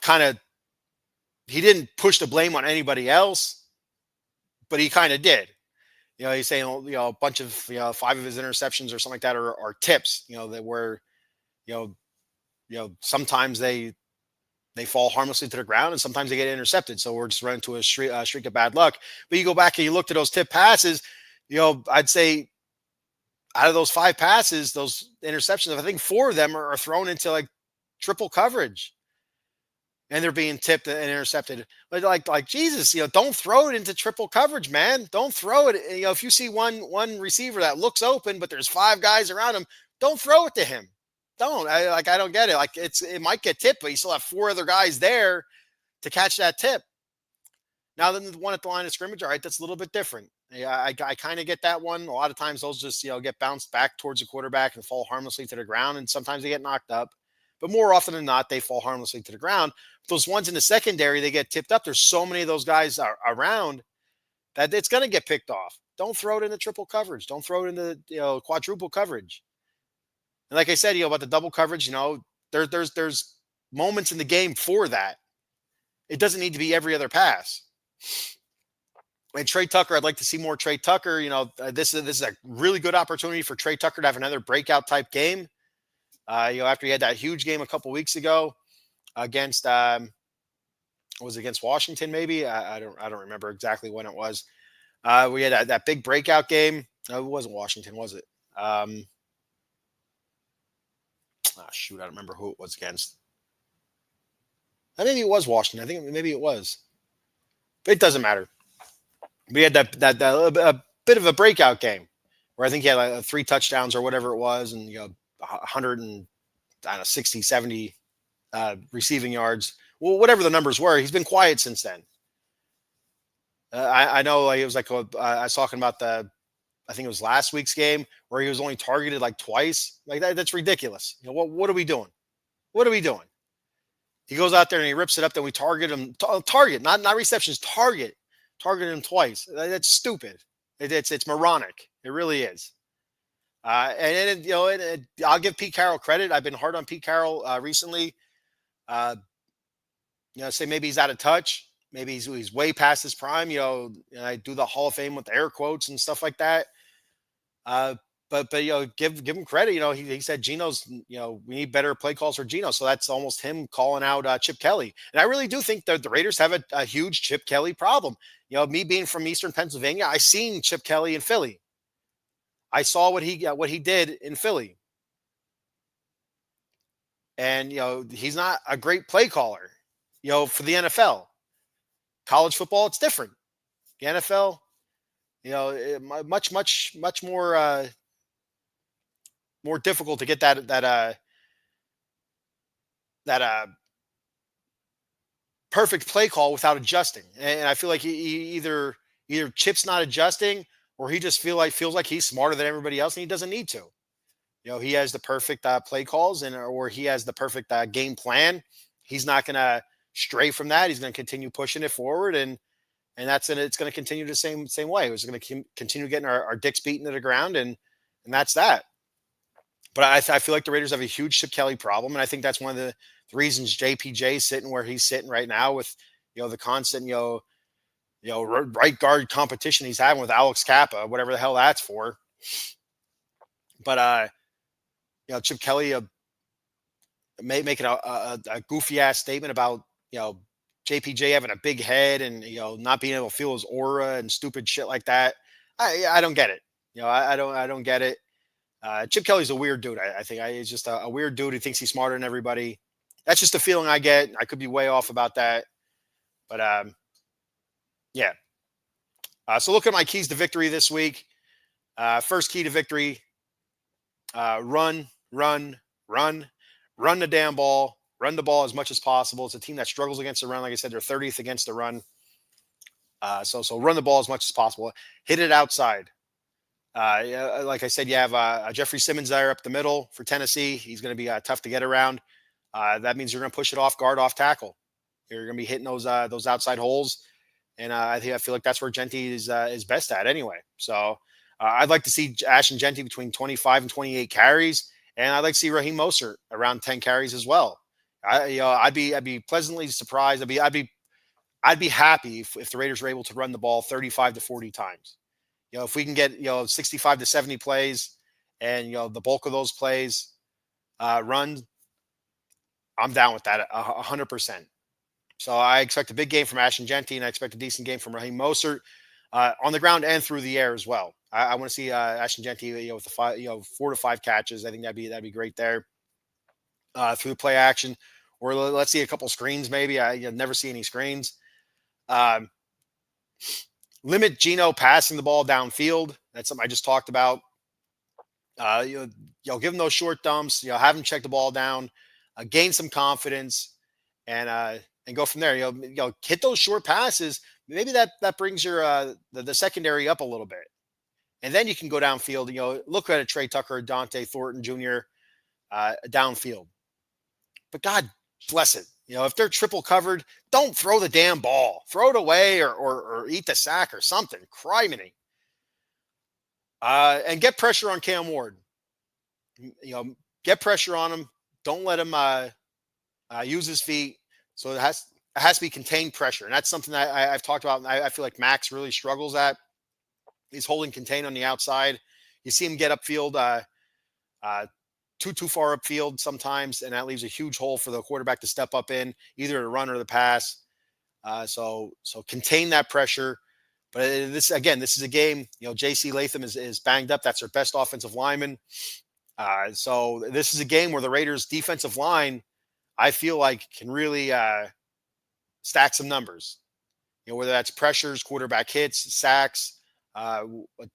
he didn't push the blame on anybody else, but he kind of did. He's saying a bunch of 5 of his interceptions or something like that are tips. That were sometimes they fall harmlessly to the ground and sometimes they get intercepted. So we're just running to a streak of bad luck. But you go back and you look at those tip passes. I'd say out of those 5 passes, those interceptions, I think 4 of them are thrown into like triple coverage, and they're being tipped and intercepted. But like Jesus, don't throw it into triple coverage, man. Don't throw it. If you see one receiver that looks open, but there's 5 guys around him, don't throw it to him. Don't. I don't get it. Like it might get tipped, but you still have 4 other guys there to catch that tip. Now then, the one at the line of scrimmage, all right, that's a little bit different. Yeah, I kind of get that one. A lot of times those just get bounced back towards the quarterback and fall harmlessly to the ground, and sometimes they get knocked up. But more often than not, they fall harmlessly to the ground. Those ones in the secondary, they get tipped up. There's so many of those guys around that it's going to get picked off. Don't throw it into triple coverage. Don't throw it into quadruple coverage. And like I said, about the double coverage, there's moments in the game for that. It doesn't need to be every other pass. And Trey Tucker, I'd like to see more Trey Tucker. This is a really good opportunity for Trey Tucker to have another breakout type game. After he had that huge game a couple weeks ago against, was it against Washington? Maybe I don't remember exactly when it was. We had that big breakout game. No, it wasn't Washington, was it? Shoot, I don't remember who it was against. Maybe it was Washington. I think maybe it was. But it doesn't matter. We had that a bit of a breakout game where I think he had like 3 touchdowns or whatever it was, and 160, 70 receiving yards. Well, whatever the numbers were, he's been quiet since then. I know it was like I was talking about I think it was last week's game where he was only targeted like twice. Like that's ridiculous. What are we doing? What are we doing? He goes out there and he rips it up. Then we target him. Target, not receptions. Target him twice. That's stupid. It's moronic. It really is. And I'll give Pete Carroll credit. I've been hard on Pete Carroll recently. Say maybe he's out of touch. Maybe he's way past his prime. I do the Hall of Fame with the air quotes and stuff like that. But give him credit. He said Geno's. We need better play calls for Geno. So that's almost him calling out Chip Kelly. And I really do think that the Raiders have a huge Chip Kelly problem. Me being from Eastern Pennsylvania, I seen Chip Kelly in Philly. I saw what he did in Philly. And he's not a great play caller. For the NFL. College football, it's different. The NFL, much more difficult to get that perfect play call without adjusting. And I feel like he either Chip's not adjusting, or he just feels like he's smarter than everybody else and he doesn't need to. He has the perfect play calls or he has the perfect game plan. He's not going to stray from that. He's going to continue pushing it forward and and it's going to continue the same way. It was going to continue getting our dicks beaten to the ground, and that's that. But I feel like the Raiders have a huge Chip Kelly problem, and I think that's one of the reasons JPJ is sitting where he's sitting right now with the constant right guard competition he's having with Alex Kappa, whatever the hell that's for. But Chip Kelly making a goofy ass statement about JPJ having a big head and not being able to feel his aura and stupid shit like that. I don't get it. I don't get it. Chip Kelly's a weird dude. I think he's just a weird dude who thinks he's smarter than everybody. That's just the feeling I get. I could be way off about that, but yeah. So look at my keys to victory this week. First key to victory: run, run, run, run the damn ball, run the ball as much as possible. It's a team that struggles against the run. Like I said, they're 30th against the run. So run the ball as much as possible. Hit it outside. Like I said, you have Jeffrey Simmons there up the middle for Tennessee. He's going to be tough to get around. That means you're going to push it off guard, off tackle. You're going to be hitting those outside holes, and I feel like that's where Genty is best at anyway. So I'd like to see Ashton Genty between 25 and 28 carries, and I'd like to see Raheem Mostert around 10 carries as well. I'd be pleasantly surprised. I'd be happy if the Raiders were able to run the ball 35 to 40 times. If we can get 65 to 70 plays, and the bulk of those plays run, I'm down with that 100%. So I expect a big game from Ashton Genty, and I expect a decent game from Raheem Mostert on the ground and through the air as well. I want to see Ashton Genty with the 4 to 5 catches. I think that'd be great there through the play action, or let's see a couple screens maybe. I never see any screens. Limit Geno passing the ball downfield. That's something I just talked about. Give him those short dumps. Have him check the ball down, gain some confidence, and go from there. Hit those short passes. Maybe that brings your the secondary up a little bit, and then you can go downfield. Look at a Trey Tucker, or Dante Thornton Jr. Downfield. But God bless it. If they're triple covered, don't throw the damn ball. Throw it away or eat the sack or something. Criminy. And get pressure on Cam Ward. Get pressure on him. Don't let him use his feet. So it has to be contained pressure. And that's something that I've talked about. And I feel like Max really struggles at. He's holding contain on the outside. You see him get upfield too far upfield sometimes, and that leaves a huge hole for the quarterback to step up in, either the run or the pass. So contain that pressure. But this is a game. J.C. Latham is banged up. That's their best offensive lineman. So this is a game where the Raiders' defensive line, I feel like, can really stack some numbers. Whether that's pressures, quarterback hits, sacks,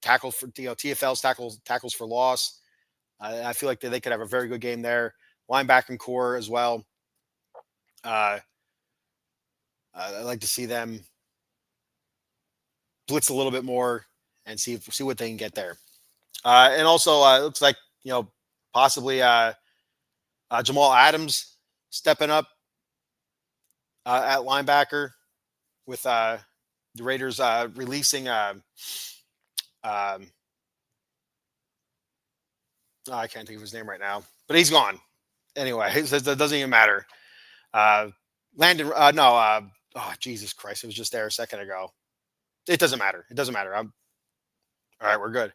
tackle for TFLs, tackles for loss. I feel like they could have a very good game there. Linebacking core as well. I'd like to see them blitz a little bit more and see what they can get there. And also, it looks like possibly Jamal Adams stepping up at linebacker with the Raiders releasing. I can't think of his name right now, but he's gone. Anyway, it doesn't even matter. Landon, Jesus Christ, it was just there a second ago. It doesn't matter. All right, we're good.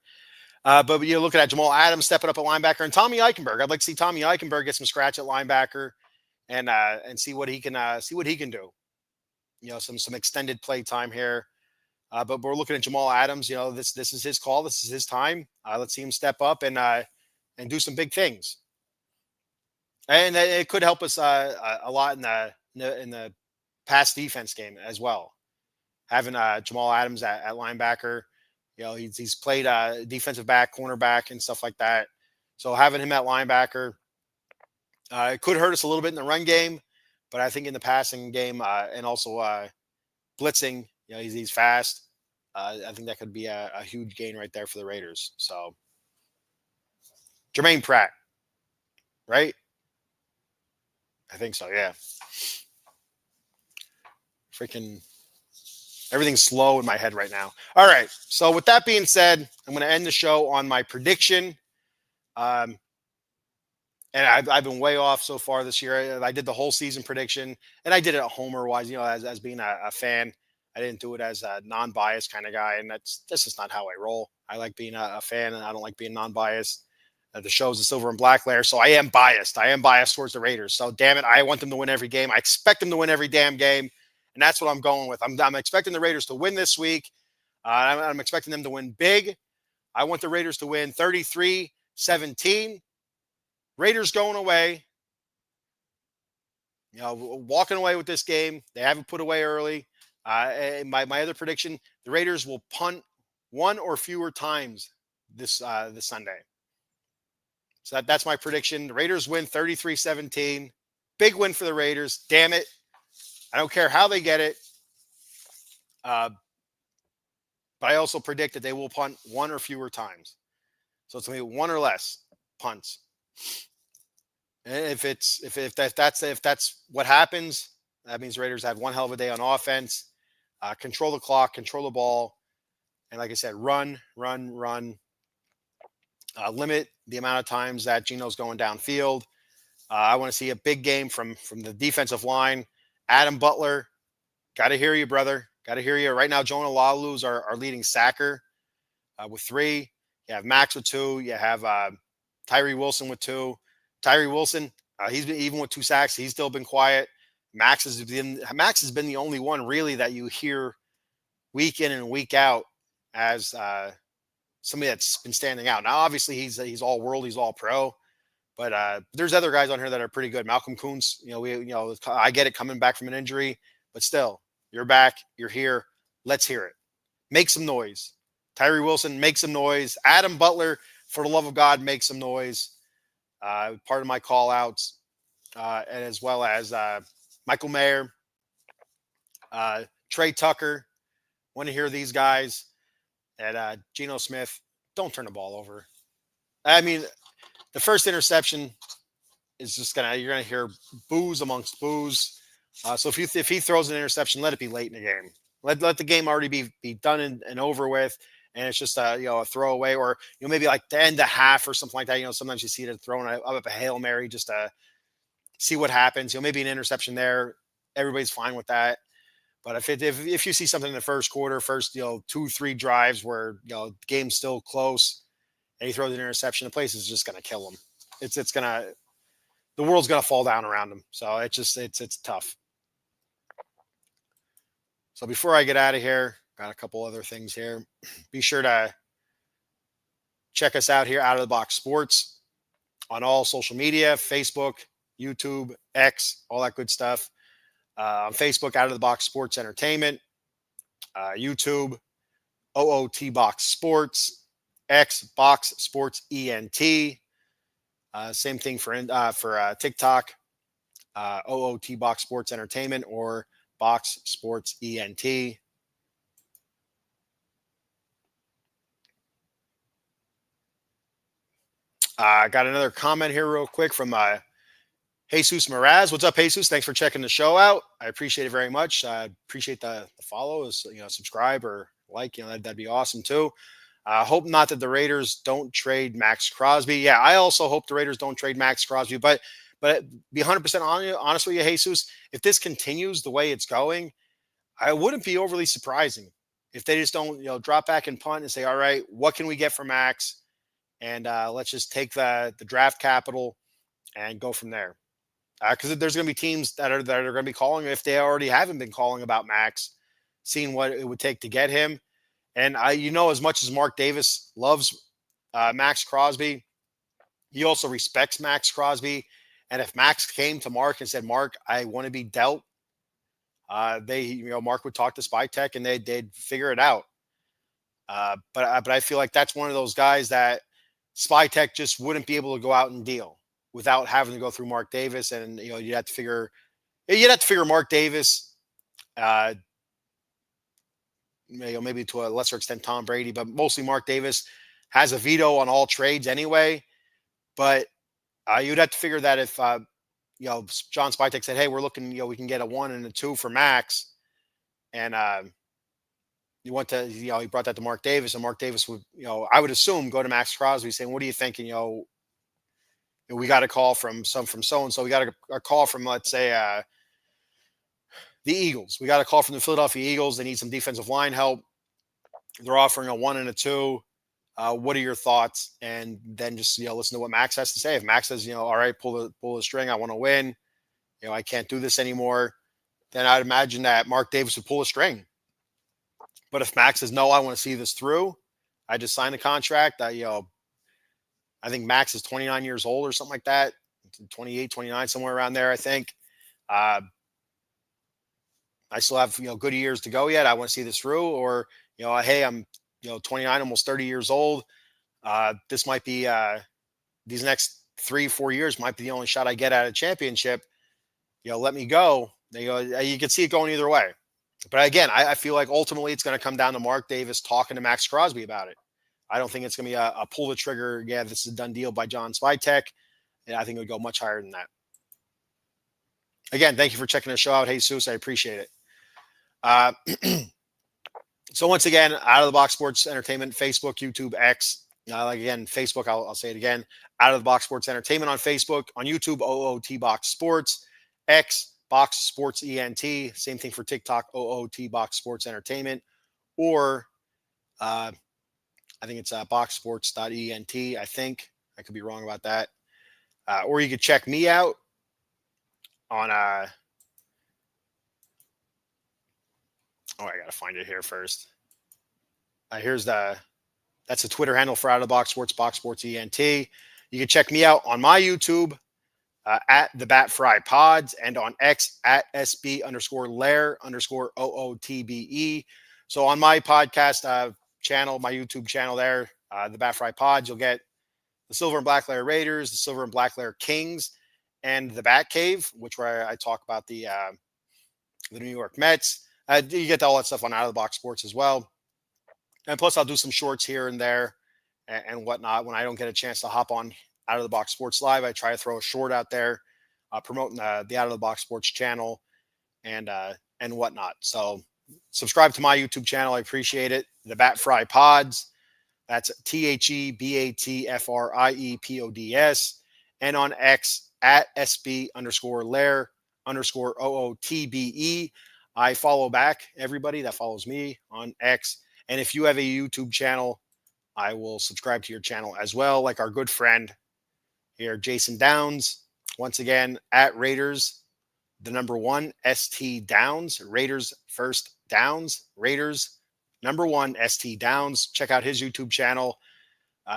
But you're looking at Jamal Adams stepping up at linebacker, and Tommy Eichenberg. I'd like to see Tommy Eichenberg get some scratch at linebacker, and see what he can do. Some extended play time here. But we're looking at Jamal Adams. This is his call. This is his time. Let's see him step up and do some big things. And it could help us a lot in the pass defense game as well. Having Jamal Adams at linebacker, he's played defensive back, cornerback, and stuff like that. So having him at linebacker, it could hurt us a little bit in the run game, but I think in the passing game and also blitzing, he's fast. I think that could be a huge gain right there for the Raiders. So Jermaine Pratt, right? I think so, yeah. Freaking Everything's slow in my head right now. All right. So with that being said, I'm going to end the show on my prediction. Um, and I've been way off so far this year. I did the whole season prediction, and I did it homer wise, as being a fan. I didn't do it as a non-biased kind of guy, and that's just not how I roll. I like being a fan, and I don't like being non-biased. The show's the silver and black layer, so I am biased. I am biased towards the Raiders. So damn it, I want them to win every game. I expect them to win every damn game, and that's what I'm going with. I'm expecting the Raiders to win this week. I'm expecting them to win big. I want the Raiders to win 33-17. Raiders going away, walking away with this game. They haven't put away early. My other prediction: the Raiders will punt one or fewer times this Sunday. So that's my prediction. The Raiders win 33-17. Big win for the Raiders. Damn it! I don't care how they get it. But I also predict that they will punt one or fewer times. So it's going to be one or less punts. And if that's what happens, that means Raiders have one hell of a day on offense. Control the clock, control the ball, and like I said, run. Limit the amount of times that Geno's going downfield. I want to see a big game from the defensive line. Adam Butler, got to hear you, brother. Got to hear you. Right now, Jonah Lalu's our leading sacker with 3. You have Max with 2. You have Tyree Wilson with 2. Tyree Wilson, he's been even with 2 sacks. He's still been quiet. Max has been the only one really that you hear week in and week out as somebody that's been standing out. Now, obviously, he's all world, he's all pro, but there's other guys on here that are pretty good. Malcolm Kuntz, I get it coming back from an injury, but still, you're back, you're here. Let's hear it. Make some noise. Tyree Wilson, make some noise. Adam Butler, for the love of God, make some noise. Part of my call outs, and as well as Michael Mayer, Trey Tucker. Want to hear these guys. And Geno Smith, don't turn the ball over. I mean, the first interception is you're gonna hear boos amongst boos. So if he throws an interception, let it be late in the game. Let the game already be done and over with, and it's just a throwaway, or maybe like the end of half or something like that. Sometimes you see it thrown up a Hail Mary just to see what happens. Maybe an interception there. Everybody's fine with that. But if you see something in the first quarter, first 2-3 drives where the game's still close, and he throws an interception, the place is just gonna kill him. The world's gonna fall down around him. So it's tough. So before I get out of here, got a couple other things here. Be sure to check us out here, Out of the Box Sports, on all social media: Facebook, YouTube, X, all that good stuff. On Facebook, Out of the Box Sports Entertainment. YouTube, OOT Box Sports. X, Box Sports ENT. Same thing for TikTok, OOT Box Sports Entertainment or Box Sports ENT. I got another comment here real quick from Jesus Miraz. What's up, Jesus? Thanks for checking the show out. I appreciate it very much. I appreciate the follow, subscribe or like, that'd be awesome too. Hope not that the Raiders don't trade Max Crosby. Yeah, I also hope the Raiders don't trade Max Crosby, but be 100% honest with you, Jesus, if this continues the way it's going, I wouldn't be overly surprising if they just don't, drop back and punt and say, all right, what can we get for Max? And let's just take the draft capital and go from there. Because there's going to be teams that are going to be calling, if they already haven't been calling about Max, seeing what it would take to get him. And as much as Mark Davis loves Max Crosby, he also respects Max Crosby. And if Max came to Mark and said, Mark, I want to be dealt, Mark would talk to Spy Tech and they'd figure it out. But I feel like that's one of those guys that Spy Tech just wouldn't be able to go out and deal without having to go through Mark Davis. And, you'd have to figure Mark Davis, maybe to a lesser extent Tom Brady, but mostly Mark Davis has a veto on all trades anyway. But you'd have to figure that if John Spytek said, hey, we're looking, we can get a 1 and a 2 for Max, and You want to, he brought that to Mark Davis, and Mark Davis would, I would assume, go to Max Crosby saying, "What are you thinking? We got a call from so and so. We got a call from, let's say, the Eagles. We got a call from the Philadelphia Eagles. They need some defensive line help. They're offering a 1 and a 2. What are your thoughts?" And then just listen to what Max has to say. If Max says, all right, pull the string, I want to win. I can't do this anymore. Then I'd imagine that Mark Davis would pull a string. But if Max says, no, I want to see this through, I just signed the contract. I think Max is 29 years old or something like that, 28, 29, somewhere around there, I think. Uh, I still have, good years to go yet. I want to see this through. Or, hey, I'm, 29, almost 30 years old. This might be, these next 3, 4 years might be the only shot I get at a championship. Let me go. You can see it going either way. But again, I feel like ultimately it's going to come down to Mark Davis talking to Max Crosby about it. I don't think it's going to be a pull the trigger. Yeah, this is a done deal by John Spytek. And I think it would go much higher than that. Again, thank you for checking the show out, Jesus. I appreciate it. So once again, Out of the Box Sports Entertainment, Facebook, YouTube, X. Again, Facebook, I'll say it again. Out of the Box Sports Entertainment on Facebook, on YouTube, OOT Box Sports, X, Box Sports ENT. Same thing for TikTok, OOT Box Sports Entertainment, or I think it's boxsports.ent. I think I could be wrong about that. Or you could check me out on I gotta find it here first. That's the Twitter handle for Out of the Box Sports, Box Sports ENT. You can check me out on my YouTube at the Bat Fry Pods, and on X at SB_Lair_OOTBE. So on my podcast channel, my YouTube channel there, the Bat Fry Pods, you'll get the Silver and Black Lair Raiders, the Silver and Black Lair Kings, and the Bat Cave, where I talk about the New York Mets. You get all that stuff on Out of the Box Sports as well. And plus, I'll do some shorts here and there and whatnot. When I don't get a chance to hop on Out of the Box Sports Live, I try to throw a short out there promoting the Out of the Box Sports channel and whatnot. So subscribe to my YouTube channel. I appreciate it. The Bat Fry Pods. That's THEBATFRIEPODS. And on X at SB_Lair_OOTBE. I follow back everybody that follows me on X. And if you have a YouTube channel, I will subscribe to your channel as well, like our good friend here, Jason Downs. Once again, at Raiders, the number 1 ST Downs, Raiders First Downs, Raiders number 1 ST Downs. Check out his YouTube channel.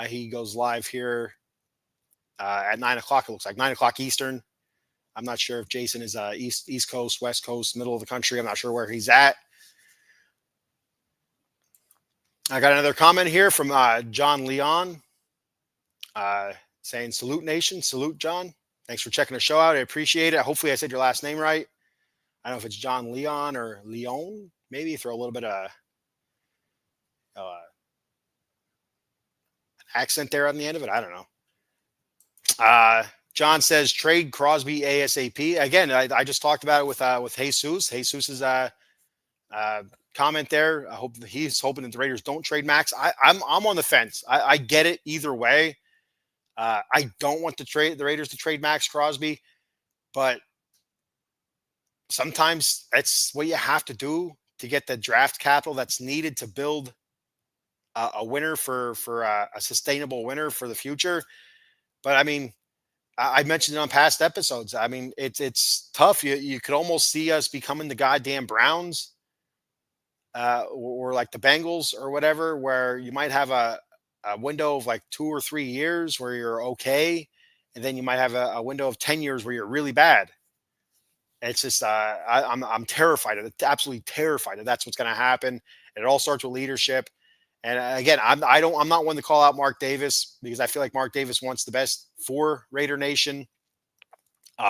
He goes live here at 9 o'clock. It looks like 9 o'clock Eastern. I'm not sure if Jason is East Coast, West Coast, middle of the country. I'm not sure where he's at. I got another comment here from John Leon saying, "Salute Nation." Salute, John. Thanks for checking the show out. I appreciate it. Hopefully I said your last name right. I don't know if it's John Leon or Leon. Maybe throw a little bit of an accent there on the end of it. I don't know. John says, trade Crosby ASAP. Again, I just talked about it with Jesus. Jesus's comment there. I hope he's hoping that the Raiders don't trade Max. I'm on the fence. I get it either way. I don't want the Raiders to trade Max Crosby, but sometimes that's what you have to do to get the draft capital that's needed to build a winner for a sustainable winner for the future. But I mean, I mentioned it on past episodes. I mean, it's tough. You could almost see us becoming the goddamn Browns, or like the Bengals or whatever, where you might have a window of like 2 or 3 years where you're okay, and then you might have a window of 10 years where you're really bad. It's just I'm terrified of it, absolutely terrified that that's what's going to happen. And it all starts with leadership. And again, I'm not one to call out Mark Davis, because I feel like Mark Davis wants the best for Raider Nation,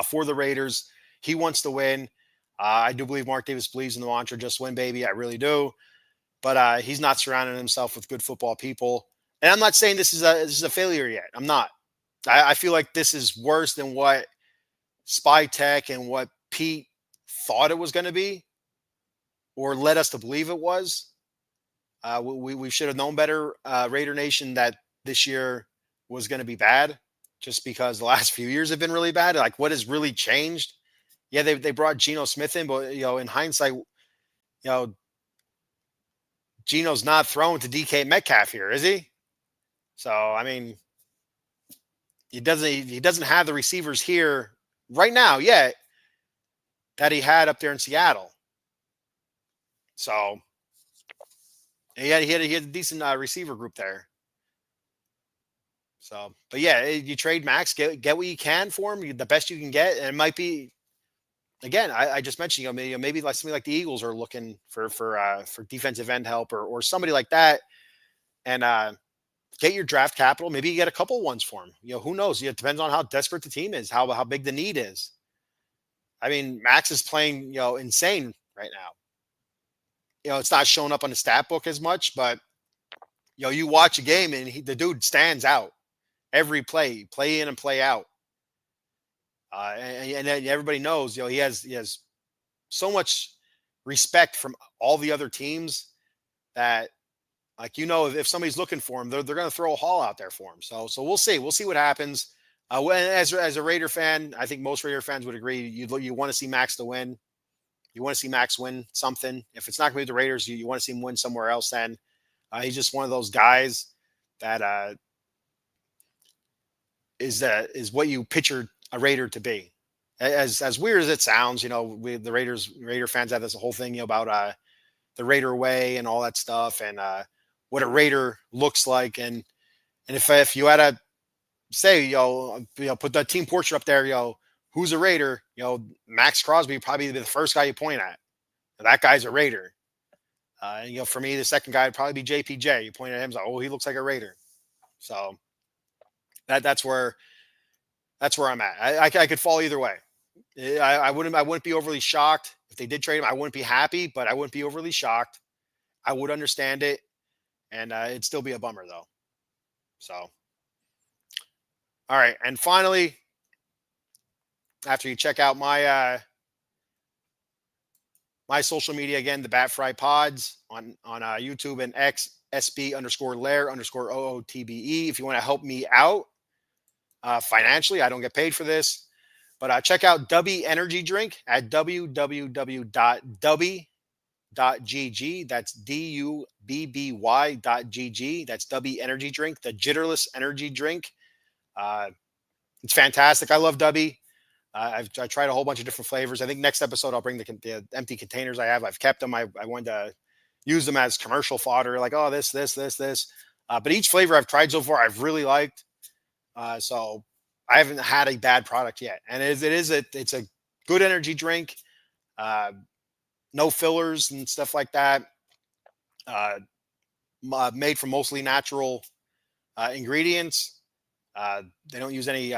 for the Raiders. He wants to win. I do believe Mark Davis believes in the mantra, just win, baby. I really do. But he's not surrounding himself with good football people. And I'm not saying this is a failure yet. I'm not. I feel like this is worse than what Spytek and what Pete thought it was going to be, or led us to believe it was. We should have known better, Raider Nation, that this year was going to be bad, just because the last few years have been really bad. Like, what has really changed? Yeah, they brought Geno Smith in, but in hindsight, Geno's not thrown to DK Metcalf here, is he? So I mean, he doesn't have the receivers here right now yet that he had up there in Seattle. So he had a decent receiver group there. So, but yeah, you trade Max, get what you can for him, the best you can get, and it might be, again. I just mentioned, maybe like somebody like the Eagles are looking for defensive end help, or somebody like that, and get your draft capital. Maybe you get a couple ones for him. Who knows? It depends on how desperate the team is, how big the need is. I mean, Max is playing insane right now. It's not showing up on the stat book as much, but you watch a game and the dude stands out every play in and play out. And everybody knows, he has so much respect from all the other teams that, like, if somebody's looking for him, they're going to throw a haul out there for him. So we'll see what happens. As a Raider fan, I think most Raider fans would agree. You want to see Max to win. You want to see Max win something. If it's not going to be the Raiders, you want to see him win somewhere else. Then he's just one of those guys that is what you pictured a Raider to be. As weird as it sounds, the Raider fans have this whole thing about the Raider way and all that stuff, and what a Raider looks like. And if you had to say, put the team portrait up there, who's a Raider? Max Crosby would probably be the first guy you point at. That guy's a Raider. For me, the second guy would probably be JPJ. You point at him, like, oh, he looks like a Raider. So that's where I'm at. I could fall either way. I wouldn't be overly shocked if they did trade him. I wouldn't be happy, but I wouldn't be overly shocked. I would understand it, and it'd still be a bummer though. So, all right, and finally, after you check out my my social media again, the Bat Fry Pods on YouTube and X, SB_Lair_OOTBE. If you want to help me out financially, I don't get paid for this, but check out Dubby Energy Drink at www.dubby.gg. That's DUBBY.gg. That's Dubby Energy Drink, the Jitterless Energy Drink. It's fantastic. I love Dubby. I tried a whole bunch of different flavors. I think next episode I'll bring the empty containers I have. I've kept them. I wanted to use them as commercial fodder, like, oh, this. But each flavor I've tried so far, I've really liked. So I haven't had a bad product yet. And it's a good energy drink. No fillers and stuff like that. Made from mostly natural ingredients. They don't use any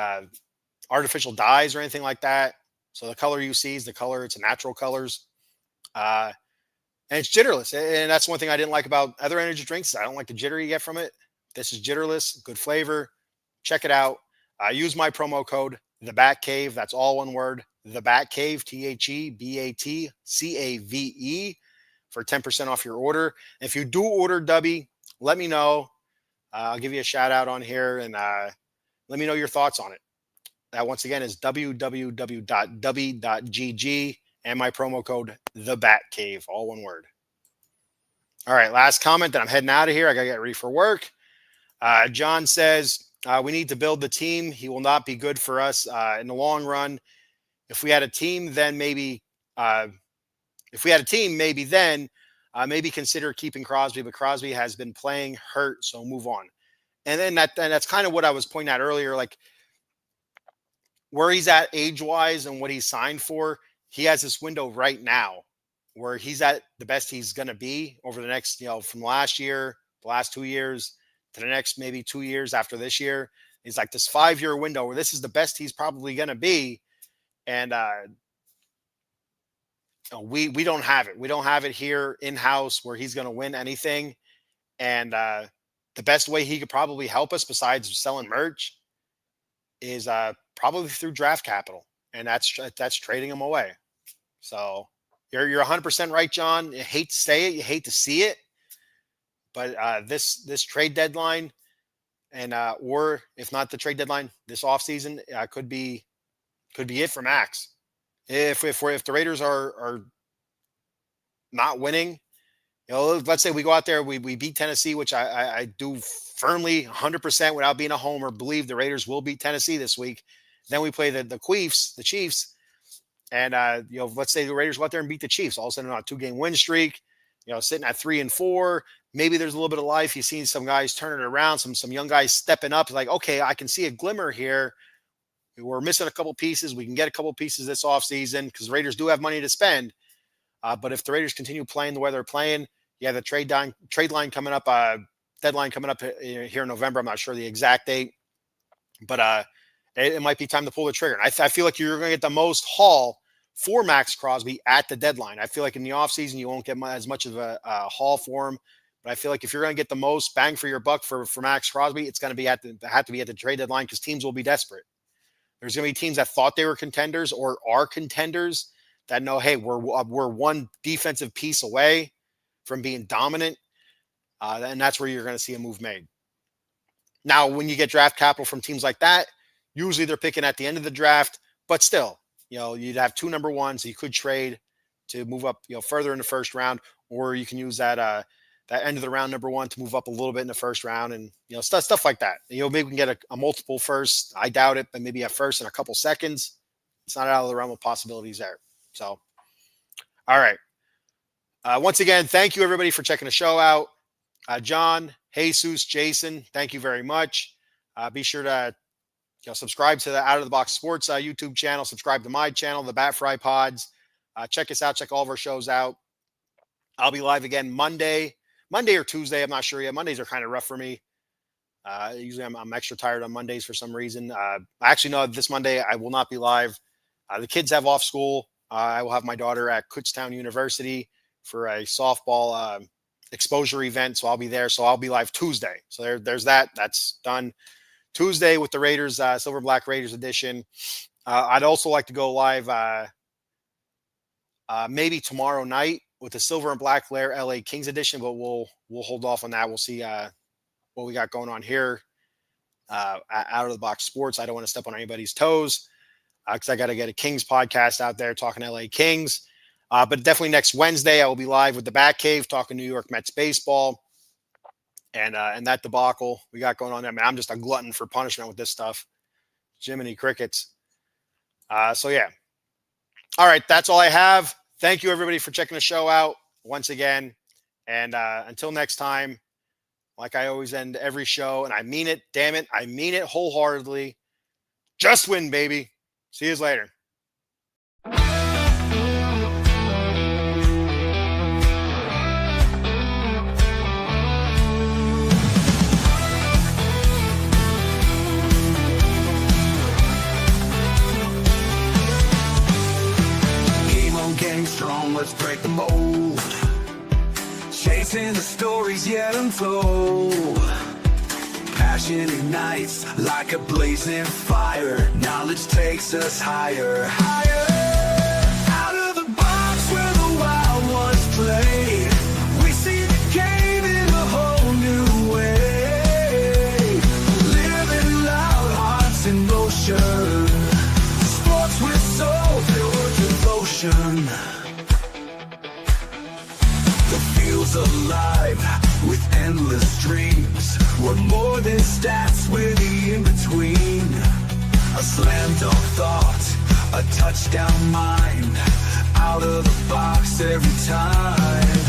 artificial dyes or anything like that. So the color you see is the color. It's a natural colors. And it's jitterless. And that's one thing I didn't like about other energy drinks. I don't like the jitter you get from it. This is jitterless, good flavor. Check it out. Use my promo code, The Bat Cave. That's all one word. The Bat Cave, TheBatCave, for 10% off your order. If you do order Dubby, let me know. I'll give you a shout out on here, and let me know your thoughts on it. That once again is www.dubby.gg and my promo code, The Bat Cave, all one word. All right, last comment, then I'm heading out of here. I got to get ready for work. John says, we need to build the team. He will not be good for us in the long run. If we had a team, then maybe maybe consider keeping Crosby, but Crosby has been playing hurt, so move on. And then that's kind of what I was pointing out earlier, like where he's at age-wise and what he's signed for. He has this window right now where he's at the best he's going to be over the next, from last year, the last 2 years to the next maybe 2 years after this year. He's like this 5-year window where this is the best he's probably going to be. And we don't have it. We don't have it here in-house where he's going to win anything. And the best way he could probably help us besides selling merch is probably through draft capital. And that's trading him away. So you're 100% right, John. You hate to say it. You hate to see it. But this trade deadline, and or if not the trade deadline, this offseason could be it for Max. If the Raiders are not winning, let's say we go out there, we beat Tennessee, which I do firmly 100% without being a homer believe the Raiders will beat Tennessee this week. Then we play the Chiefs, and let's say the Raiders go out there and beat the Chiefs. All of a sudden on a 2-game win streak, sitting at 3-4. Maybe there's a little bit of life. You've seen some guys turning it around, some young guys stepping up. Like, okay, I can see a glimmer here. We're missing a couple pieces. We can get a couple pieces this offseason because the Raiders do have money to spend. But if the Raiders continue playing the way they're playing, the trade line coming up, deadline coming up here in November. I'm not sure the exact date, but it might be time to pull the trigger. And I feel like you're going to get the most haul for Max Crosby at the deadline. I feel like in the offseason, you won't get as much of a haul for him. But I feel like if you're going to get the most bang for your buck for Max Crosby, it's going to have to be at the trade deadline because teams will be desperate. There's going to be teams that thought they were contenders or are contenders that know, hey, we're one defensive piece away from being dominant, and that's where you're going to see a move made. Now, when you get draft capital from teams like that, usually they're picking at the end of the draft, but still, you'd have 2 number ones. You could trade to move up, further in the first round, or you can use that end of the round number 1 to move up a little bit in the first round, and stuff like that. Maybe we can get a multiple first. I doubt it, but maybe a first in a couple seconds. It's not out of the realm of possibilities there. So, all right. Once again, thank you everybody for checking the show out. John, Jesus, Jason, thank you very much. Be sure to subscribe to the Out of the Box Sports YouTube channel. Subscribe to my channel, the Bat Fry Pods. Check us out. Check all of our shows out. I'll be live again Monday or Tuesday. I'm not sure yet. Mondays are kind of rough for me. Usually I'm extra tired on Mondays for some reason. I actually know this Monday I will not be live. The kids have off school. I will have my daughter at Kutztown University for a softball exposure event. So I'll be there. So I'll be live Tuesday. So there's that. That's done. Tuesday with the Raiders, Silver Black Raiders edition. I'd also like to go live maybe tomorrow night with the Silver and Black Lair LA Kings edition, but we'll hold off on that. We'll see what we got going on here Out of the Box Sports. I don't want to step on anybody's toes because I got to get a Kings podcast out there talking LA Kings. But definitely next Wednesday, I will be live with the Bat Cave talking New York Mets baseball and that debacle we got going on there. Man, I'm just a glutton for punishment with this stuff. Jiminy crickets. So, yeah. All right, that's all I have. Thank you, everybody, for checking the show out once again. And until next time, like I always end every show, and I mean it, damn it, I mean it wholeheartedly. Just win, baby. See you later. Getting strong, let's break the mold. Chasing the stories yet untold. Passion ignites like a blazing fire. Knowledge takes us higher, higher. Out of the box where the wild ones play. We see the game in a whole new way. Living loud, hearts in motion. Sports with soul, filled devotion. The field's alive with endless dreams. We're more than stats, we're the in-between. A slam dunk thought, a touchdown mind. Out of the box every time.